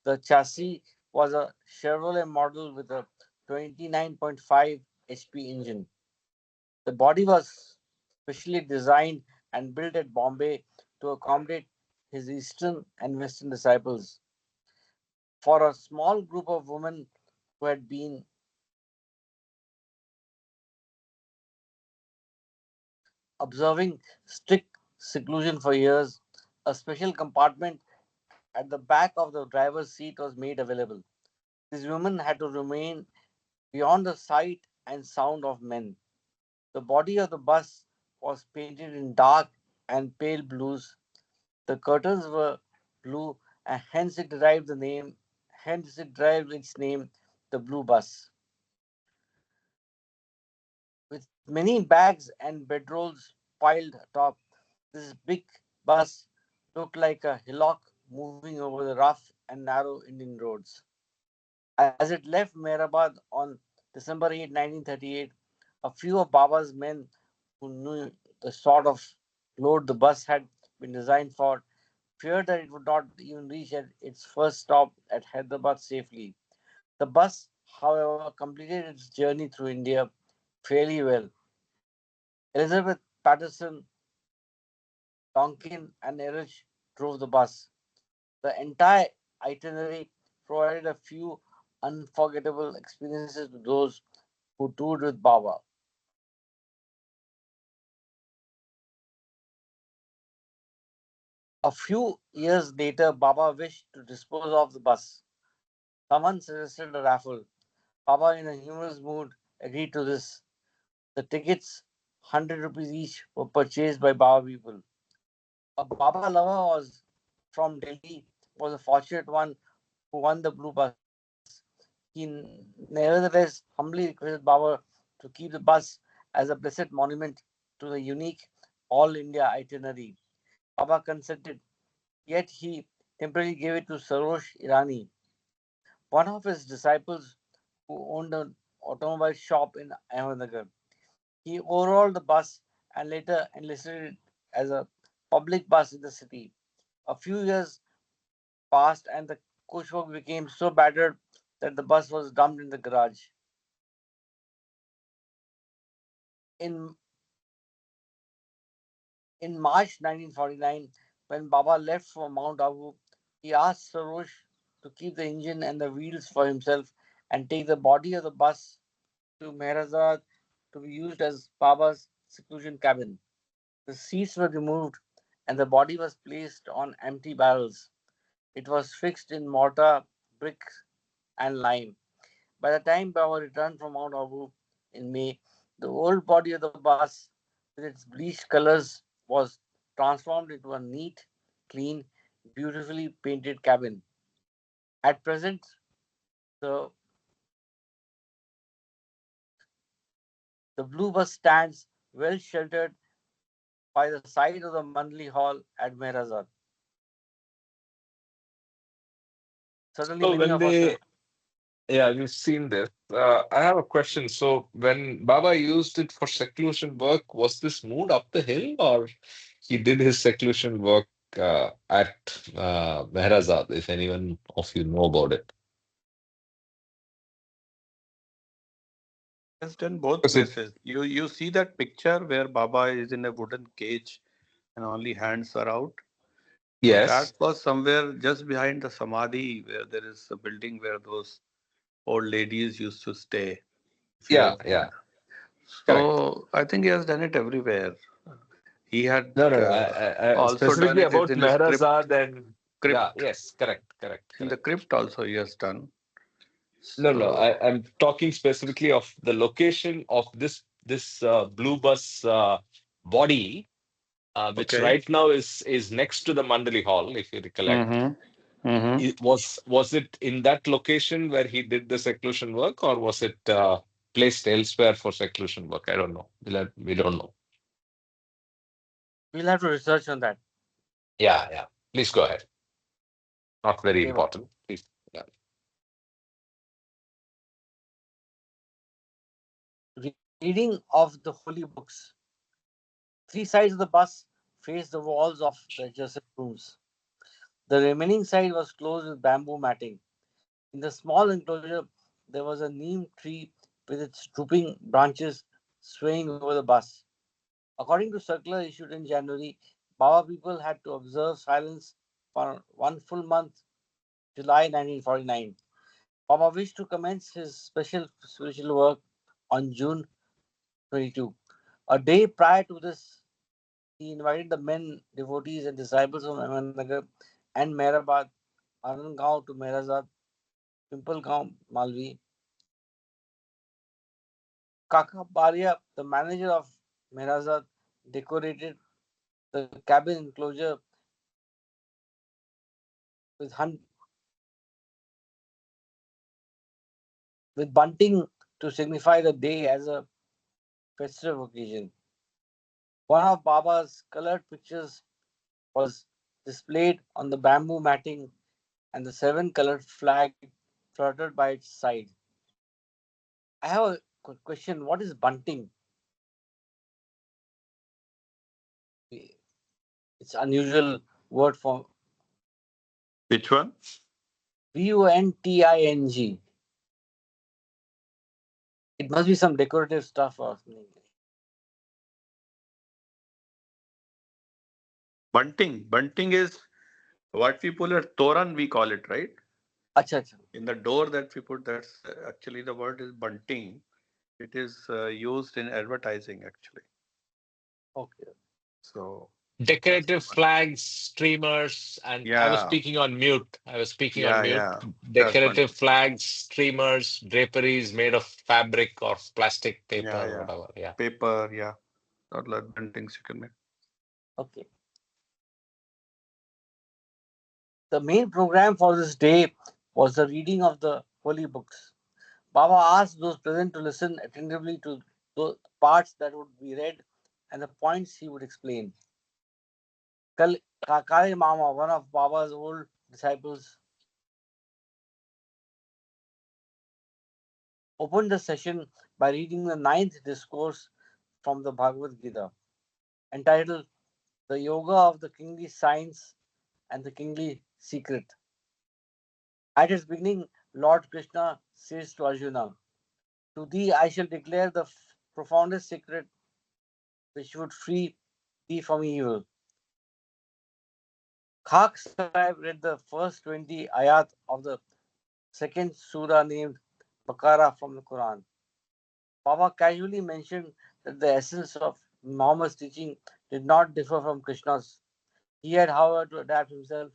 The chassis was a Chevrolet model with a 29.5 HP engine. The body was specially designed and built at Bombay to accommodate his Eastern and Western disciples. For a small group of women who had been observing strict seclusion for years, a special compartment at the back of the driver's seat was made available. These women had to remain beyond the sight and sound of men. The body of the bus was painted in dark and pale blues. The curtains were blue, and hence it derived its name, the Blue Bus. With many bags and bedrolls piled atop, this big bus looked like a hillock moving over the rough and narrow Indian roads. As it left Mehrabad on December 8, 1938, a few of Baba's men who knew the sort of load the bus had been designed for feared that it would not even reach at its first stop at Hyderabad safely. The bus, however, completed its journey through India fairly well. Elizabeth Patterson, Donkin, and Erich drove the bus. The entire itinerary provided a few unforgettable experiences to those who toured with Baba. A few years later, Baba wished to dispose of the bus. Someone suggested a raffle. Baba, in a humorous mood, agreed to this. The tickets, 100 rupees each, were purchased by Baba people. A Baba lover was from Delhi was a fortunate one who won the blue bus. He nevertheless humbly requested Baba to keep the bus as a blessed monument to the unique All India itinerary. Baba consented, yet he temporarily gave it to Sarosh Irani, one of his disciples who owned an automobile shop in Ahmednagar. He overhauled the bus and later enlisted it as a public bus in the city. A few years passed and the coachwork became so battered that the bus was dumped in the garage. In, in March 1949, when Baba left for Mount Abu, he asked Sarosh to keep the engine and the wheels for himself and take the body of the bus to Mehrazad to be used as Baba's seclusion cabin. The seats were removed and the body was placed on empty barrels. It was fixed in mortar, bricks, and lime. By the time Baba returned from Mount Abu in May, the old body of the bus, with its bleached colors, was transformed into a neat, clean, beautifully painted cabin. At present, the, the blue bus stands well sheltered by the side of the Mandli Hall at Mehrazad. Certainly, So many when of us have. they, yeah, you've seen this. I have a question. So when Baba used it for seclusion work, was this moved up the hill or he did his seclusion work at Mehrazad, if anyone of you know about it? He has done both Because it, places. You see that picture where Baba is in a wooden cage and only hands are out. So that yes. was somewhere just behind the Samadhi where there is a building where those old ladies used to stay. If you Yeah, have seen. yeah, correct. So I think he has done it everywhere. He had No, no, no. also done Specifically it about in his crypt. Mehrazad and yeah, Crypt yes, correct, correct, in the correct. crypt also he has done. No, no, So I'm talking specifically of the location of this blue bus body, which okay. right now is next to the Mandali Hall, if you recollect. Mm-hmm. Mm-hmm. Was it in that location where he did the seclusion work, or was it placed elsewhere for seclusion work? I don't know. We don't know. We'll have to research on that. Yeah, yeah. Please go ahead. Not very Okay, important. Please. Yeah. reading of the holy books. Three sides of the bus faced the walls of the adjacent rooms. The remaining side was closed with bamboo matting. In the small enclosure, there was a neem tree with its drooping branches swaying over the bus. According to circular issued in January, Baba people had to observe silence for one full month, July 1949. Baba wished to commence his special spiritual work on June 22. A day prior to this, he invited the men, devotees, and disciples from Ahmednagar and Mehrabad, Arangaon to Mehrazad, Pimpalgaon, Malvi. Kaka Baria, the manager of Mehrazad, decorated the cabin enclosure with, with bunting to signify the day as a festive occasion. One of Baba's colored pictures was displayed on the bamboo matting, and the seven colored flag fluttered by its side. I have a question. What is bunting? It's unusual word for Which one? bunting. It must be some decorative stuff or something. Bunting. Bunting is what we pull a toran, we call it, right? Acha, acha. In the door that we put, that's actually the word is bunting. It is used in advertising actually. Okay. So that's the Decorative bunting. flags, streamers, and I was Yeah, speaking on mute. I was speaking on yeah, mute. yeah. That's Decorative bunting. flags, streamers, draperies made of fabric or plastic Yeah, paper, yeah. whatever. Yeah. Paper, yeah. Or like buntings you can make. Okay. The main program for this day was the reading of the holy books. Baba asked those present to listen attentively to the parts that would be read and the points he would explain. Kakare Mama, one of Baba's old disciples, opened the session by reading the ninth discourse from the Bhagavad Gita, entitled The Yoga of the Kingly Science and the Kingly Secret. At its beginning, Lord Krishna says to Arjuna, to thee I shall declare the profoundest secret which would free thee from evil. Khak Sahib read the first 20 ayat of the second surah named Bakara from the Quran. Baba casually mentioned that the essence of Muhammad's teaching did not differ from Krishna's. He had, however, to adapt himself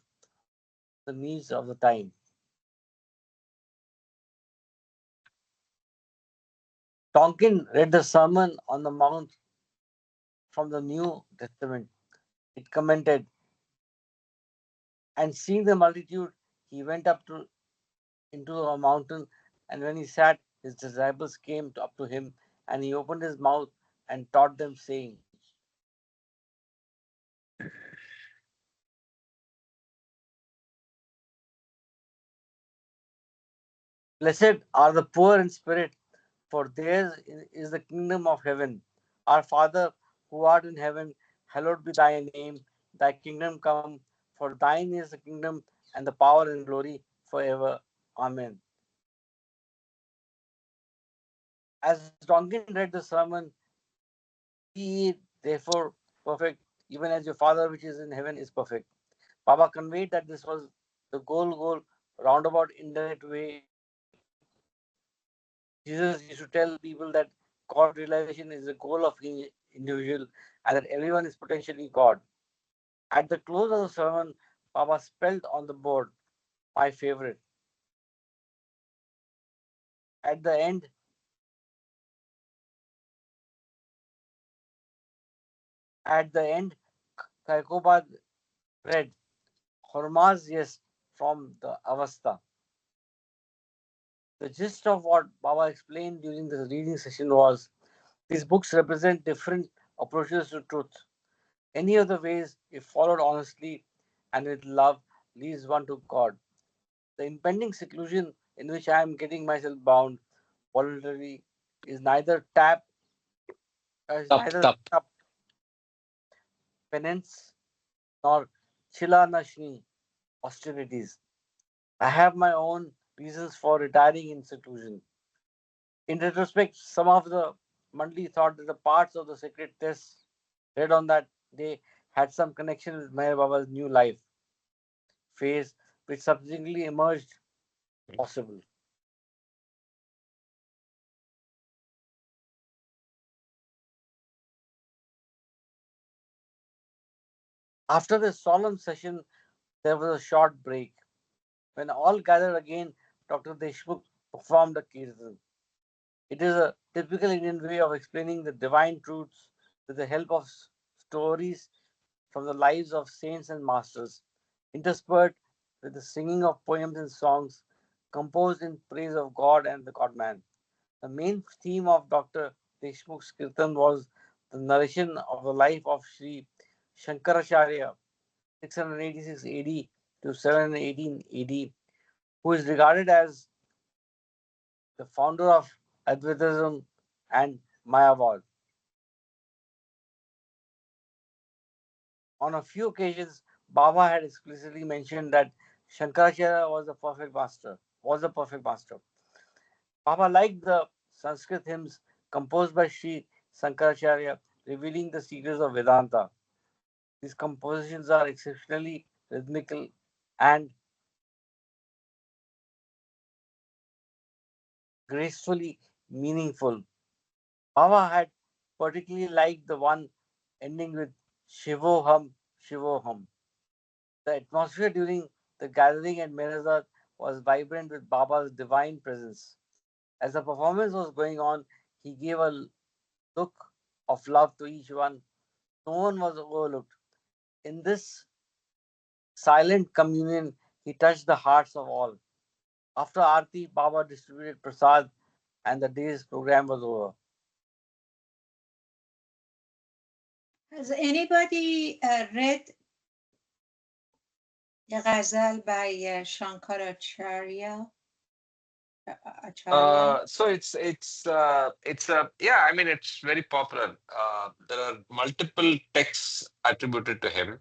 to the needs of the time. Tonkin read the Sermon on the Mount from the New Testament. It commented, and seeing the multitude, he went into a mountain, and when he sat, his disciples came up to him, and he opened his mouth and taught them, saying, blessed are the poor in spirit, for theirs is the kingdom of heaven. Our Father, who art in heaven, hallowed be thy name. Thy kingdom come, for thine is the kingdom and the power and glory forever. Amen. As Donkin read the sermon, be ye therefore perfect, even as your Father which is in heaven is perfect. Baba conveyed that this was the goal, roundabout, indirect way. Jesus used to tell people that God realization is the goal of each individual and that everyone is potentially God. At the close of the sermon, Baba spelled on the board, my favorite. At the end, at the end, Kaikobad read Hormaz yes from the Avasta. The gist of what Baba explained during the reading session was these books represent different approaches to truth. Any of the ways, if followed honestly and with love, leads one to God. The impending seclusion in which I am getting myself bound voluntarily is neither Tup, tup. tap penance nor chila nashni austerities. I have my own reasons for retiring in seclusion. In retrospect, some of the Mandli thought that the parts of the sacred text read on that day had some connection with Meher Baba's new life phase, which subsequently emerged possible. After the solemn session, there was a short break. When all gathered again, Dr. Deshmukh performed a kirtan. It is a typical Indian way of explaining the divine truths with the help of stories from the lives of saints and masters, interspersed with the singing of poems and songs composed in praise of God and the Godman. The main theme of Dr. Deshmukh's Kirtan was the narration of the life of Sri Shankaracharya, 686 AD to 718 AD, who is regarded as the founder of Advaitism and Mayavad. On a few occasions, Baba had explicitly mentioned that Shankaracharya was the perfect master. Baba liked the Sanskrit hymns composed by Sri Shankaracharya, revealing the secrets of Vedanta. These compositions are exceptionally rhythmical and gracefully meaningful. Baba had particularly liked the one ending with Shivoham, Shivoham. The atmosphere during the gathering at Mirazat was vibrant with Baba's divine presence. As the performance was going on, he gave a look of love to each one. No one was overlooked. In this silent communion, he touched the hearts of all. After Aarti, Baba distributed prasad and the day's program was over. Has anybody read the ghazal by Shankaracharya? Acharya? So it's a yeah. I mean, it's very popular. There are multiple texts attributed to him.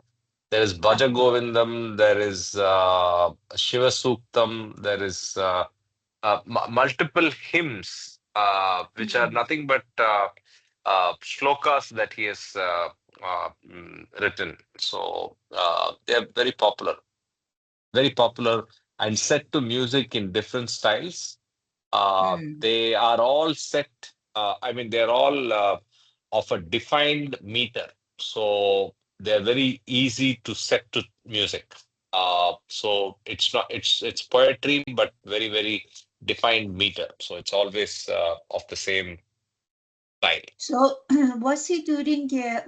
There is Bhaja Uh-huh. Govindam. There is Shiva Suktam. There is multiple hymns, which are Mm. nothing but shlokas that he has written. So they are very popular, and set to music in different styles. Mm. They are all set. I mean, they're all of a defined meter, so they're very easy to set to music. So it's not it's poetry, but very defined meter. So it's always of the same style. So was he during the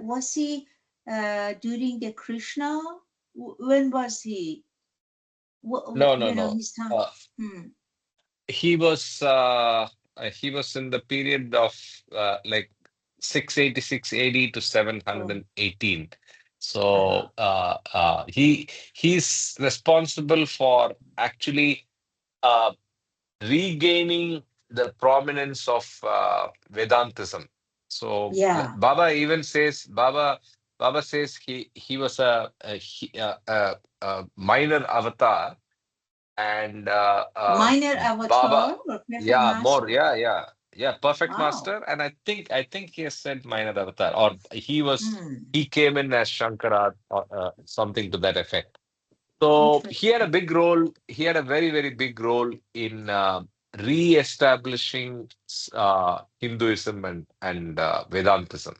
Krishna? When was he? No, no, no. His time. Uh, Hmm. he was he was in the period of like 686 AD to Oh. 718. Uh-huh. So he's responsible for actually uh, regaining the prominence of Vedantism. So Yeah. Baba says he was a minor avatar, and Minor Baba, avatar or perfect yeah, more, master? yeah, perfect Wow. master. And I think he has said minor avatar, or Hmm. he came in as Shankara, or something to that effect. So he had a Interesting. big role. He had a very big role in re-establishing Hinduism and Vedantism.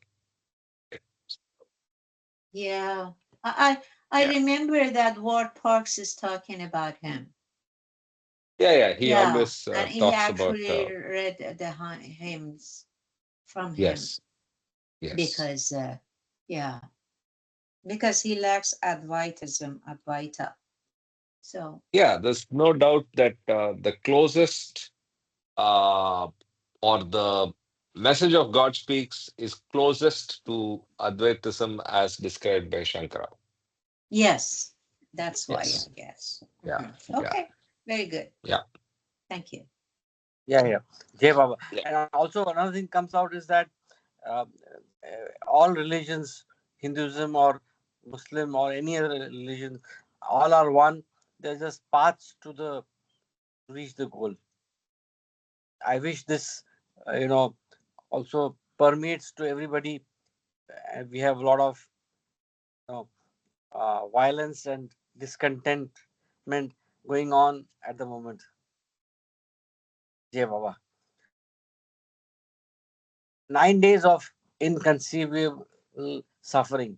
Yeah. I I Yeah. remember that Ward Parks is talking about him. Yeah, yeah. He Yeah, always and he talks about actually read the hymns from him yes, yes. because, yeah, because he lacks Advaita. So, Yeah, there's no doubt that the closest uh, or the message of God speaks is closest to Advaitism as described by Shankara. yes, that's why, I Yes. guess. Yeah. Yeah. Okay, very good. Yeah. Thank you. Yeah, yeah. Jay Baba. Yeah. And also another thing comes out is that uh, all religions, Hinduism or Muslim or any other religion, all are one. They're just paths to reach the goal. I wish this, also permeates to everybody. We have a lot of you know, violence and discontentment going on at the moment. Jay Baba. 9 days of inconceivable suffering.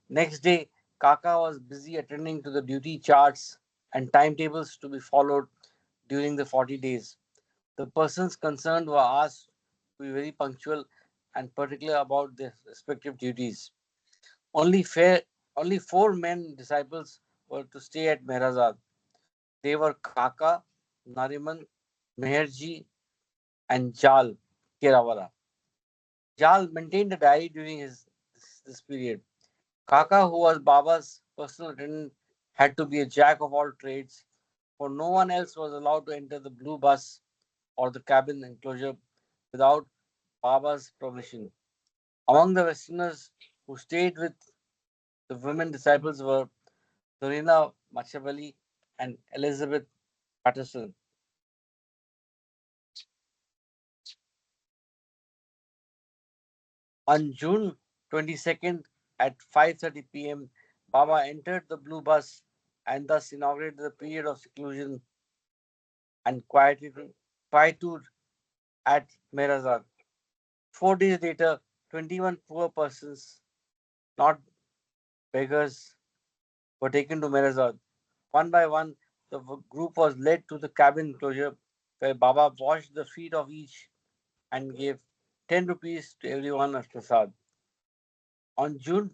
Next day, Kaka was busy attending to the duty charts and timetables to be followed during the 40 days. The persons concerned were asked to be very punctual and particular about their respective duties. Only, fair, Only four men disciples were to stay at Mehrazad. They were Kaka, Nariman, Meherji, and Jal Kerawala. Jal maintained a diary during this period. Kaka, who was Baba's personal attendant, had to be a jack of all trades, for no one else was allowed to enter the blue bus or the cabin enclosure without Baba's permission. Among the Westerners who stayed with the women disciples were Dorina Machabali and Elizabeth Patterson. On June 22nd at 5:30 p.m., Baba entered the blue bus and thus inaugurated the period of seclusion and quietude at Merazad. 4 days later, 21 poor persons, not beggars, were taken to Merazad. One by one, the group was led to the cabin enclosure where Baba washed the feet of each and gave 10 rupees to everyone as prasad. On June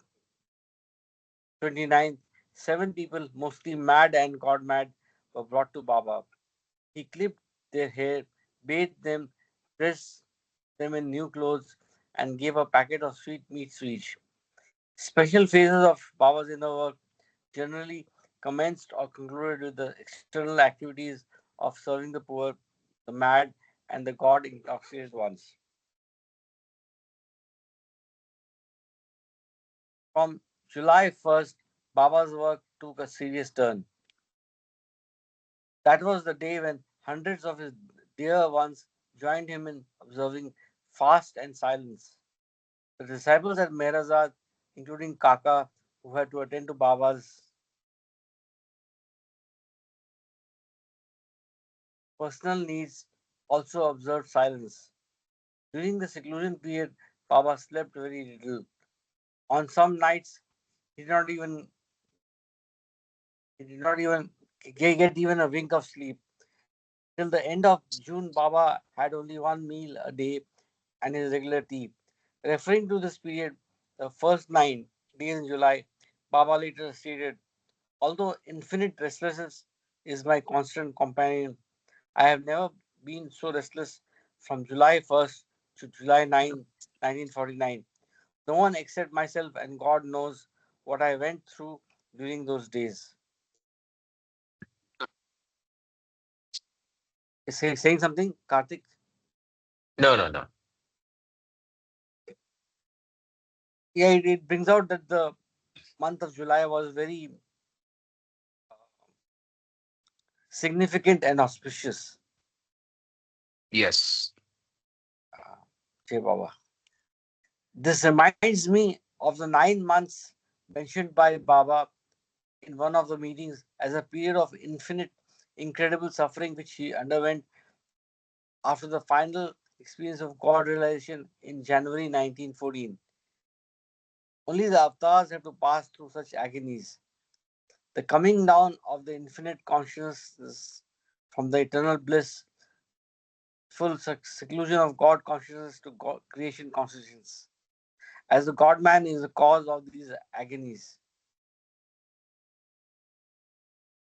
29th, seven people, mostly mad and god mad, were brought to Baba. He clipped their hair, bathed them, dressed them in new clothes, and gave a packet of sweetmeats to each. Special phases of Baba's inner work generally commenced or concluded with the external activities of serving the poor, the mad, and the God intoxicated ones. From July 1st, Baba's work took a serious turn. That was the day when hundreds of his dear ones joined him in observing fast and silence. The disciples at Mehrazad, including Kaka, who had to attend to Baba's personal needs, also observed silence. During the seclusion period, Baba slept very little. On some nights, he did not even he did not even get even a wink of sleep. Till the end of June, Baba had only one meal a day and his regular tea. Referring to this period, the first 9 days in July, Baba later stated, although infinite restlessness is my constant companion, I have never been so restless from July 1st to July 9, 1949. No one except myself and God knows what I went through during those days. Is he saying something, Karthik? No, no, no. Yeah, it brings out that the month of July was very significant and auspicious. Yes. Jai Baba. This reminds me of the 9 months mentioned by Baba in one of the meetings as a period of infinite, incredible suffering which he underwent after the final experience of God realization in January 1914. Only the avatars have to pass through such agonies. The coming down of the infinite consciousness from the eternal bliss, full seclusion of God consciousness to God, creation consciousness. As the God man is the cause of these agonies.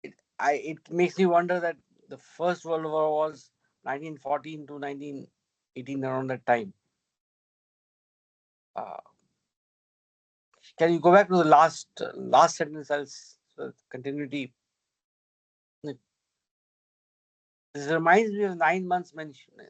It makes me wonder that the First World War was 1914 to 1918, around that time. Uh, can you go back to the last sentence? Continuity. This reminds me of 9 months mentioned.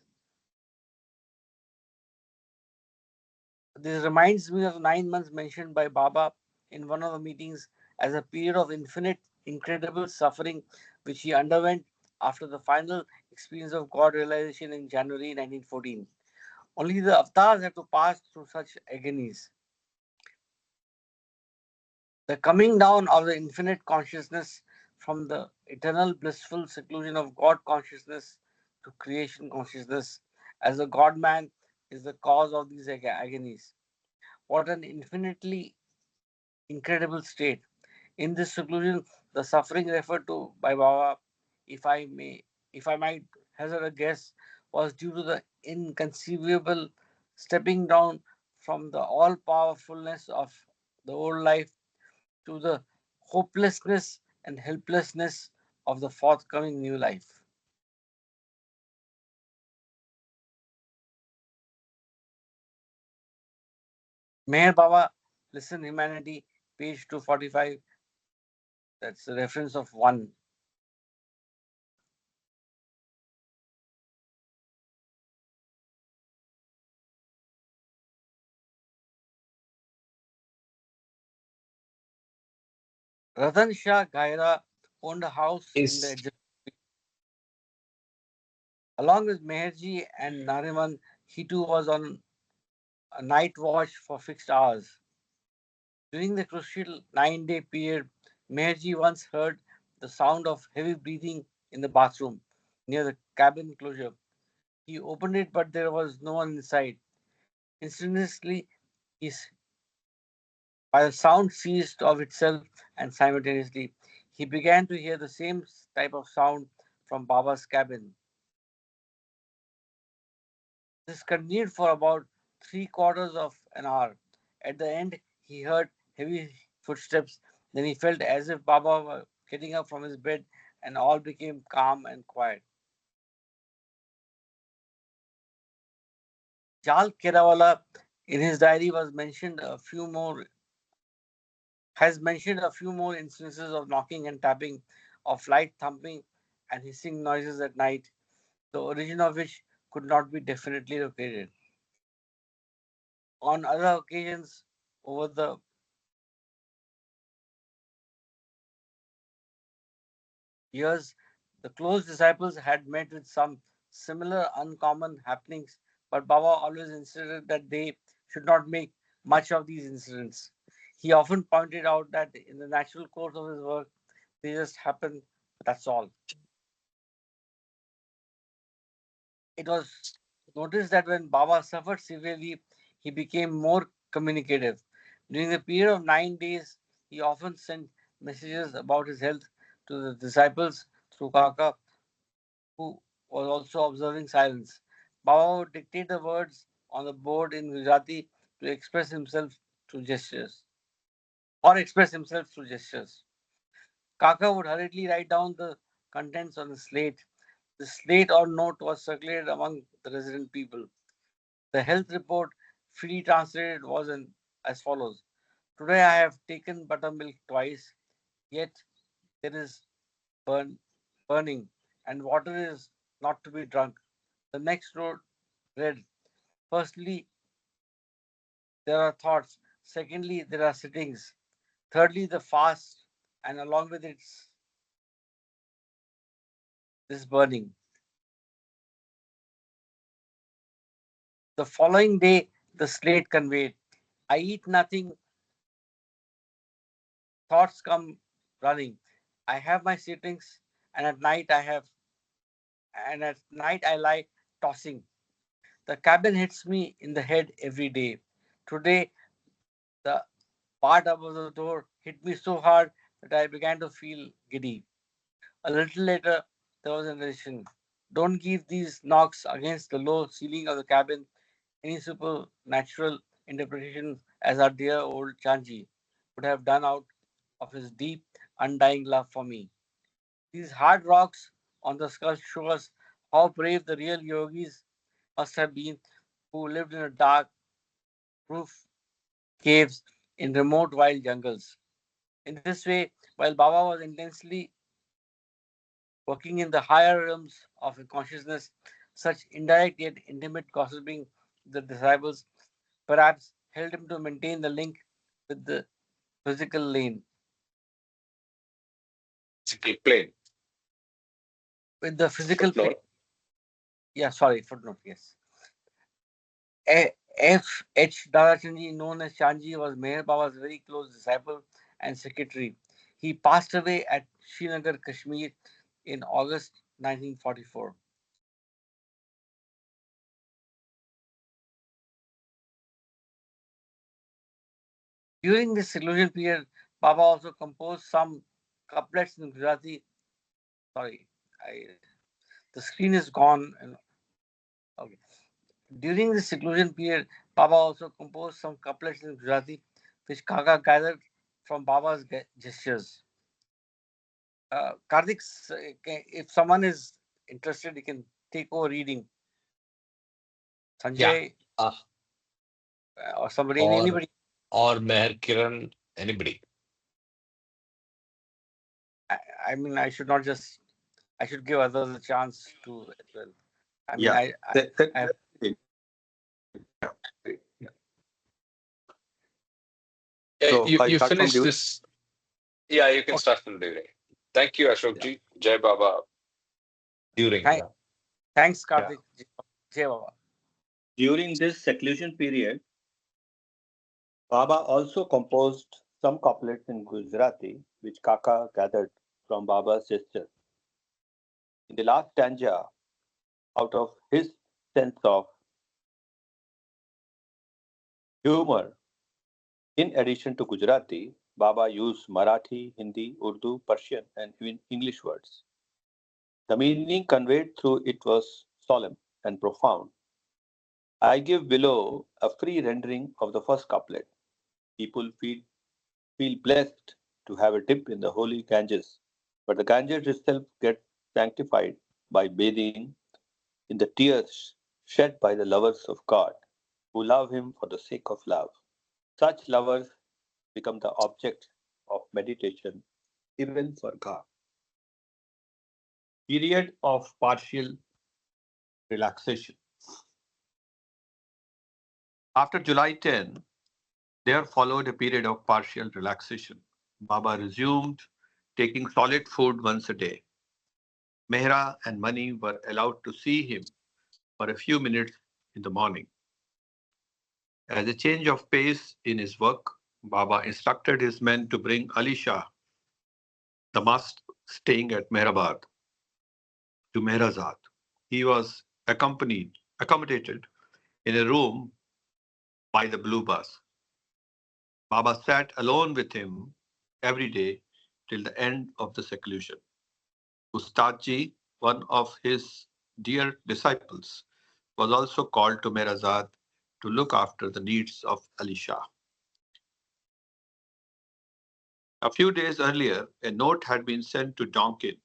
This reminds me of 9 months mentioned by Baba in one of the meetings as a period of infinite, incredible suffering which he underwent after the final experience of God realization in January 1914. Only the avatars have to pass through such agonies. The coming down of the infinite consciousness from the eternal blissful seclusion of God consciousness to creation consciousness as the God man is the cause of these agonies. What an infinitely incredible state. In this seclusion, the suffering referred to by Baba, if I may, if I might hazard a guess, was due to the inconceivable stepping down from the all powerfulness of the old life to the hopelessness and helplessness of the forthcoming new life. Meher Baba, Listen Humanity, page 245. That's the reference of one. Ratan Shah Gaira owned a house in Is the along with Meherji and Nariman. He too was on a night watch for fixed hours. During the crucial 9 day period, Meherji once heard the sound of heavy breathing in the bathroom near the cabin enclosure. He opened it, but there was no one inside. Instantaneously, his while the sound ceased of itself, and simultaneously, he began to hear the same type of sound from Baba's cabin. This continued for about three quarters of an hour. At the end, he heard heavy footsteps. Then he felt as if Baba were getting up from his bed, and all became calm and quiet. Jal Kerawala, in his diary, has mentioned a few more instances of knocking and tapping, of light thumping and hissing noises at night, the origin of which could not be definitely located. On other occasions, over the years, the close disciples had met with some similar uncommon happenings, but Baba always insisted that they should not make much of these incidents. He often pointed out that in the natural course of his work, they just happen, that's all. It was noticed that when Baba suffered severely, he became more communicative. During the period of 9 days, he often sent messages about his health to the disciples through Kaka, who was also observing silence. Baba would dictate the words on the board in Gujarati to express himself through gestures, or express himself through gestures. Kaka would hurriedly write down the contents on the slate. The slate or note was circulated among the resident people. The health report, freely translated, was as follows. Today I have taken buttermilk twice, yet there is burn, burning, and water is not to be drunk. The next note read, firstly, there are thoughts. Secondly, there are sittings. Thirdly, the fast, and along with it, this burning. The following day, the slate conveyed, I eat nothing, thoughts come running. I have my sittings, and at night I have and at night I lie tossing. The cabin hits me in the head every day. Today, the part above the door hit me so hard that I began to feel giddy. A little later, there was an addition. Don't give these knocks against the low ceiling of the cabin any supernatural interpretation as our dear old Chanji would have done out of his deep, undying love for me. These hard rocks on the skull show us how brave the real yogis must have been who lived in a dark, roof caves in remote wild jungles. In this way, while Baba was intensely working in the higher realms of consciousness, such indirect yet intimate gossiping with the disciples perhaps helped him to maintain the link with the physical lane, Basically plain. with the physical plane. Footnote. Yeah, sorry, footnote, yes. F. H. Dadachanji, known as Chanji, was Meher Baba's very close disciple and secretary. He passed away at Srinagar, Kashmir in August 1944. During this seclusion period, Baba also composed some couplets in Gujarati. Sorry, I, the screen is gone. Okay. During this seclusion period, Baba also composed some couplets in Gujarati, which Kaka gathered from Baba's gestures. Karthik, if someone is interested, he can take over reading. Yeah. Sanjay Uh, or somebody, or anybody. or Meher Kiran, anybody. I, I mean, I should not just. I should give others a chance to as well. I mean, Yeah. I have. Yeah. Yeah, So I you start from finished during. this. Yeah, you can Okay, start from during. Thank you, Yeah. Ashokji. Jai Baba. During. thank, Yeah. thanks, Yeah. Karthik. Jai Baba. During this seclusion period, Baba also composed some couplets in Gujarati, which Kaka gathered from Baba's sister. In the last stanza, out of his sense of humor, in addition to Gujarati, Baba used Marathi, Hindi, Urdu, Persian, and even English words. The meaning conveyed through it was solemn and profound. I give below a free rendering of the first couplet. People feel blessed to have a dip in the holy Ganges, but the Ganges itself gets sanctified by bathing in the tears shed by the lovers of God who love Him for the sake of love. Such lovers become the object of meditation even for God. Period of partial relaxation. After July 10, there followed a period of partial relaxation. Baba resumed taking solid food once a day. Mehra and Mani were allowed to see him for a few minutes in the morning. As a change of pace in his work, Baba instructed his men to bring Ali Shah, the mast staying at Mehrabad, to Mehrazad. He was accommodated in a room by the blue bus. Baba sat alone with him every day till the end of the seclusion. Ustadji, one of his dear disciples, was also called to Merazad to look after the needs of Ali Shah. A few days earlier, a note had been sent to Donkin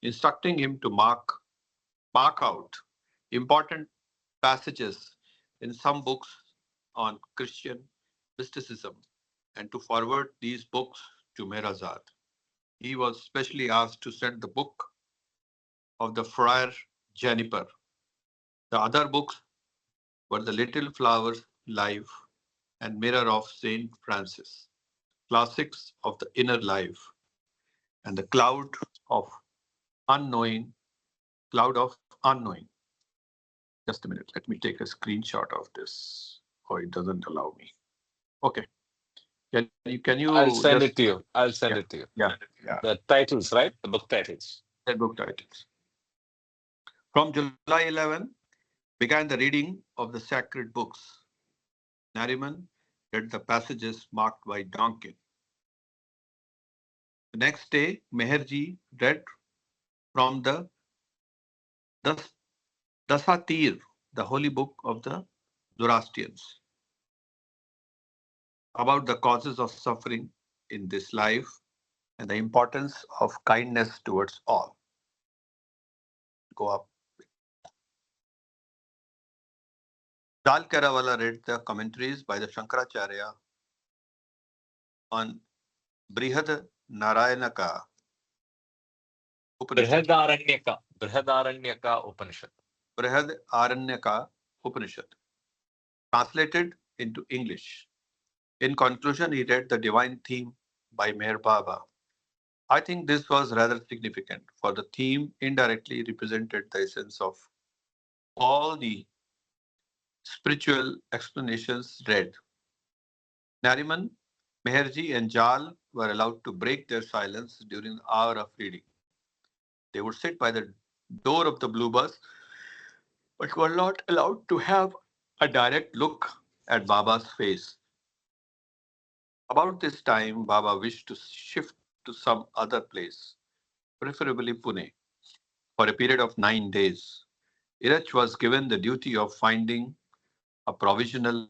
instructing him to mark out important passages in some books on Christian mysticism and to forward these books to Merazad. He was specially asked to send the book of the Friar Juniper. The other books were The Little Flower's Life and Mirror of Saint Francis, Classics of the Inner Life, and The Unknowing, Cloud of Unknowing. Just a minute, let me take a screenshot of this. Oh, it doesn't allow me. Okay. Can you I'll just send it to you. I'll yeah, send it to you. yeah, yeah. The titles, right? The book titles. That book titles. From July 11 began the reading of the sacred books. Nariman read the passages marked by Donkin. The next day, Meherji read from the Das, Dasatir, the holy book of the Zoroastrians, about the causes of suffering in this life and the importance of kindness towards all. Go up. Dal Karawala read the commentaries by the Shankaracharya on Brihad Narayanaka Upanishad. Brihadaranyaka Upanishad. Brihad Aranyaka Upanishad, translated into English. In conclusion, he read the divine theme by Meher Baba. I think this was rather significant, for the theme indirectly represented the essence of all the spiritual explanations read. Nariman, Meherji, and Jal were allowed to break their silence during the hour of reading. They would sit by the door of the blue bus, but were not allowed to have a direct look at Baba's face. About this time, Baba wished to shift to some other place, preferably Pune, for a period of 9 days. Irach was given the duty of finding a provisional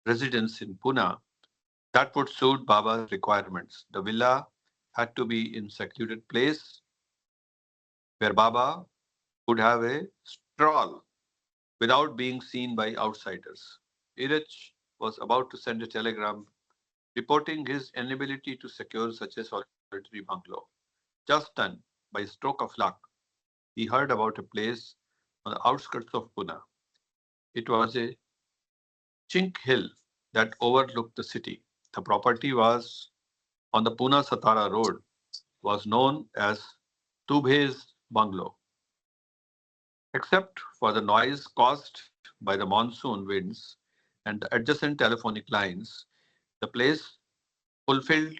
residence in Pune that would suit Baba's requirements. The villa had to be in secluded place where Baba could have a stroll without being seen by outsiders. Irach was about to send a telegram reporting his inability to secure such a solitary bungalow. Just then, by a stroke of luck, he heard about a place on the outskirts of Pune. It was a chink hill that overlooked the city. The property was on the Pune Satara road, was known as Tubhe's bungalow. Except for the noise caused by the monsoon winds and the adjacent telephonic lines, the place fulfilled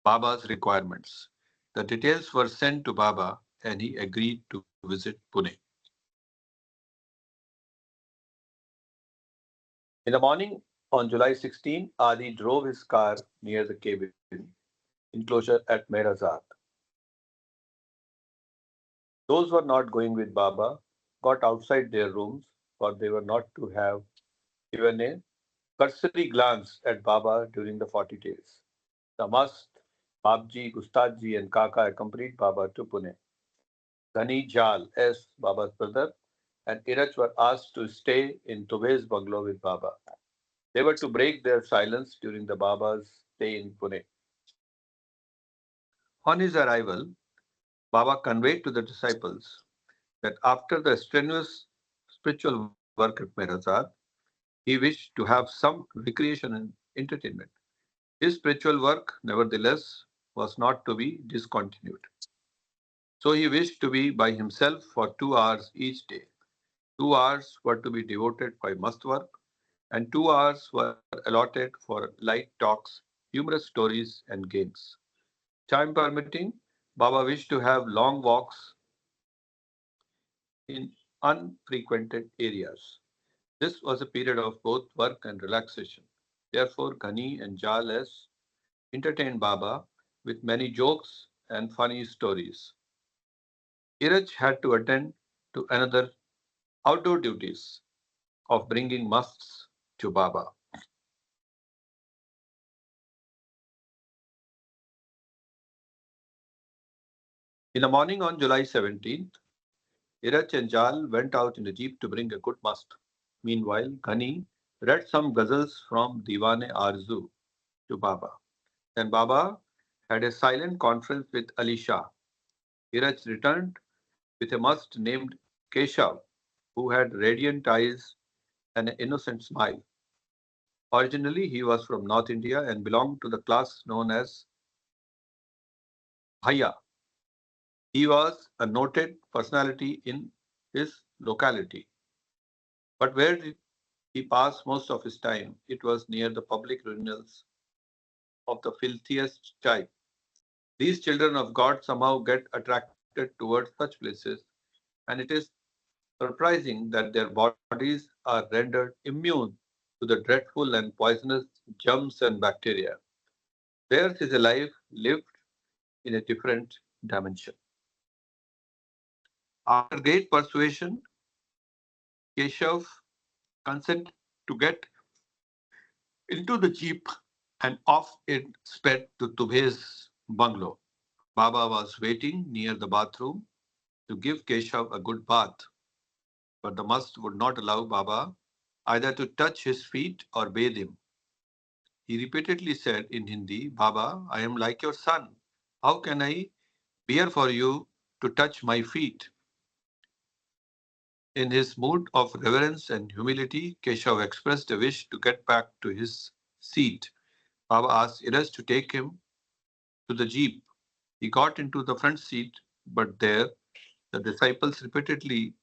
Baba's requirements. The details were sent to Baba and he agreed to visit Pune. In the morning on July 16, Adi drove his car near the cabin enclosure at Mehrazad. Those who were not going with Baba got outside their rooms, for they were not to have even a cursory glance at Baba during the 40 days. The Mast, Babji, Gustadji, and Kaka accompanied Baba to Pune. Ghani Jal, S. Baba's brother, and Irach were asked to stay in Tube's bungalow with Baba. They were to break their silence during the Baba's stay in Pune. On his arrival, Baba conveyed to the disciples that after the strenuous spiritual work at Mehrazad, he wished to have some recreation and entertainment. His spiritual work, nevertheless, was not to be discontinued. So he wished to be by himself for 2 hours each day. 2 hours were to be devoted for must work, and 2 hours were allotted for light talks, humorous stories, and games. Time permitting, Baba wished to have long walks in unfrequented areas. This was a period of both work and relaxation. Therefore, Ghani and Jales entertained Baba with many jokes and funny stories. Iraj had to attend to another outdoor duties of bringing musts to Baba. In the morning on July 17th, Iraj and Jal went out in a jeep to bring a good must. Meanwhile, Ghani read some ghazals from Diwane Arzu to Baba. Then Baba had a silent conference with Ali Shah. Iraj returned with a must named Keshav, who had radiant eyes and an innocent smile. Originally, he was from North India and belonged to the class known as Bhaiya. He was a noted personality in his locality. But where did he passed most of his time? It was near the public urinals of the filthiest type. These children of God somehow get attracted towards such places, and it is surprising that their bodies are rendered immune to the dreadful and poisonous germs and bacteria. Theirs is a life lived in a different dimension. After great persuasion, Keshav consented to get into the jeep and off it sped to Tubhe's bungalow. Baba was waiting near the bathroom to give Keshav a good bath, but the must would not allow Baba either to touch his feet or bathe him. He repeatedly said in Hindi, Baba, I am like your son. How can I bear for you to touch my feet? In his mood of reverence and humility, Keshav expressed a wish to get back to his seat. Baba asked Iras to take him to the jeep. He got into the front seat, but there the disciples repeatedly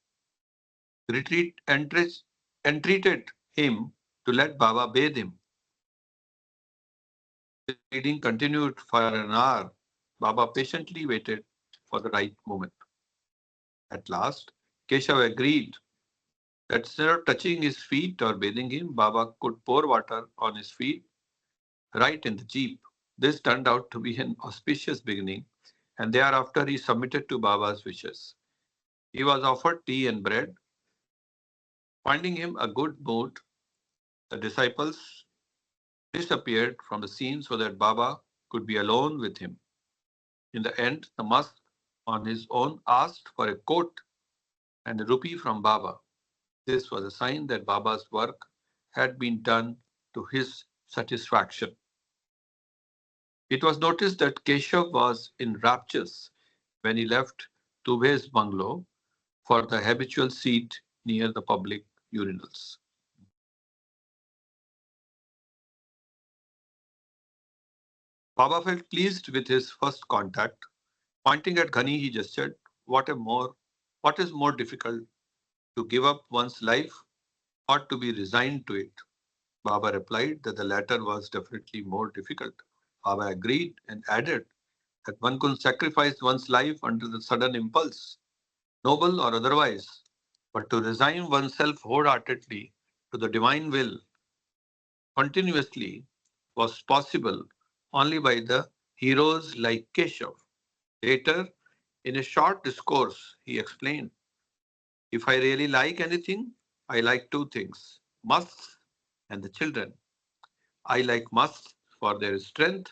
entreated him to let Baba bathe him. This pleading continued for an hour. Baba patiently waited for the right moment. At last, Keshav agreed that instead of touching his feet or bathing him, Baba could pour water on his feet right in the jeep. This turned out to be an auspicious beginning, and thereafter he submitted to Baba's wishes. He was offered tea and bread. Finding him a good mood, the disciples disappeared from the scene so that Baba could be alone with him. In the end, the Mast on his own asked for a coat and a rupee from Baba. This was a sign that Baba's work had been done to his satisfaction. It was noticed that Keshav was in raptures when he left Tubhe's bungalow for the habitual seat near the public urinals. Baba felt pleased with his first contact. Pointing at Ghani, he gestured, what is more difficult, to give up one's life or to be resigned to it? Baba replied that the latter was definitely more difficult. Baba agreed and added that one could sacrifice one's life under the sudden impulse, noble or otherwise, but to resign oneself wholeheartedly to the divine will continuously was possible only by the heroes like Keshav. Later, in a short discourse, he explained, if I really like anything, I like two things, musts and the children. I like musts for their strength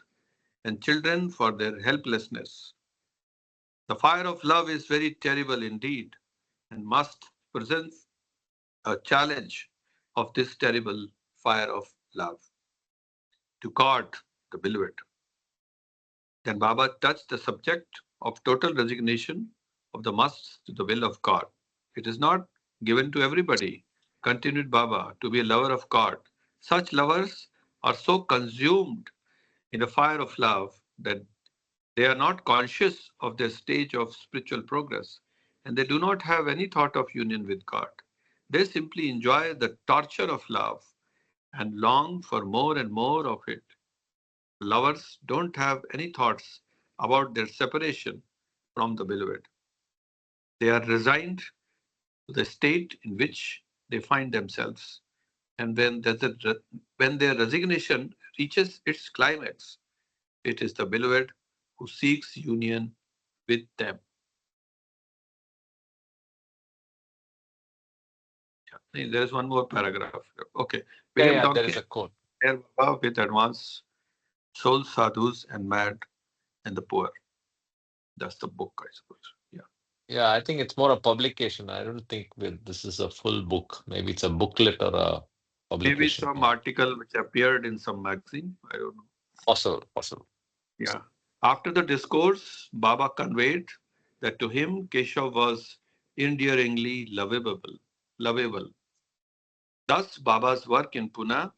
and children for their helplessness. The fire of love is very terrible indeed, and must present a challenge of this terrible fire of love to God, the beloved. Then Baba touched the subject of total resignation of the musts to the will of God. It is not given to everybody, continued Baba, to be a lover of God. Such lovers are so consumed in the fire of love that they are not conscious of their stage of spiritual progress and they do not have any thought of union with God. They simply enjoy the torture of love and long for more and more of it. Lovers don't have any thoughts about their separation from the beloved. They are resigned to the state in which they find themselves. And when their resignation reaches its climax, it is the beloved who seeks union with them. Yeah. There is one more paragraph. Okay. Yeah, William yeah, there Donkin, is a quote. Dear Baba with advanced soul sadhus and mad and the poor. That's the book, I suppose. Yeah. Yeah, I think it's more a publication. I don't think this is a full book. Maybe it's a booklet or a Maybe publication. some Yeah, article which appeared in some magazine. I don't know. possible, possible. Yeah. After the discourse, Baba conveyed that to him Keshav was endearingly lovable. Thus, Baba's work in Pune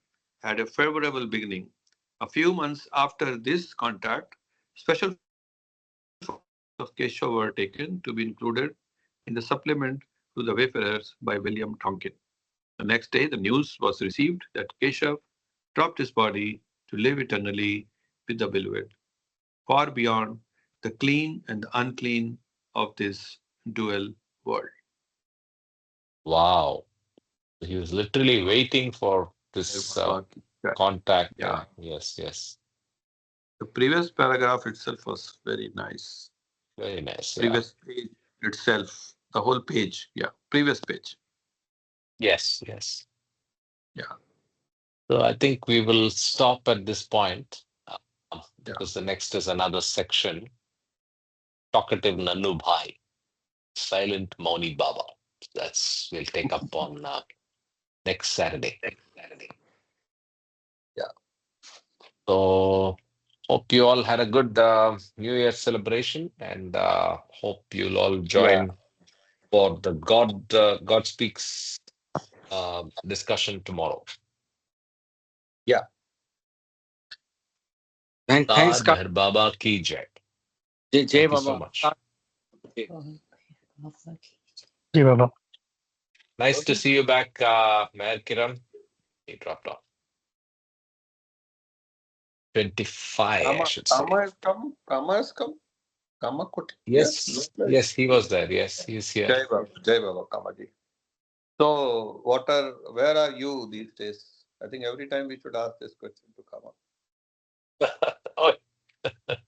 had a favorable beginning. A few months after this contact, special photographs of Keshav were taken to be included in the supplement to the Wayfarers by William Tonkin. The next day, the news was received that Keshav dropped his body to live eternally with the beloved, far beyond the clean and the unclean of this dual world. Wow. He was literally waiting for Dear this Baba, contact. yeah, Yes, yes. the previous paragraph itself was very nice. Very nice. Yeah. Previous page itself. the whole page. Yeah, previous page. Yes, yes. Yeah, So I think we will stop at this point yeah. because the next is another section. Talkative Nanu Bhai, Silent Mauni Baba. That's we'll take up on next Saturday. Yeah. So hope you all had a good New Year celebration, and hope you'll all Yeah. join for the God Speaks discussion tomorrow. Yeah. Thanks, Star Kak. Meher Baba ki jai. Jai Thank you so Baba. much. Okay. Ji Baba Nice to Okay. see you back, Meher Kiran. He dropped off. 25, I should say. Kama has come. Kama has come. Kama Kuti. Yes. Yes, yes, he was there. Yes, he's here. Jai Baba, Kama ji. So, where are you these days? I think every time we should ask this question to Kama.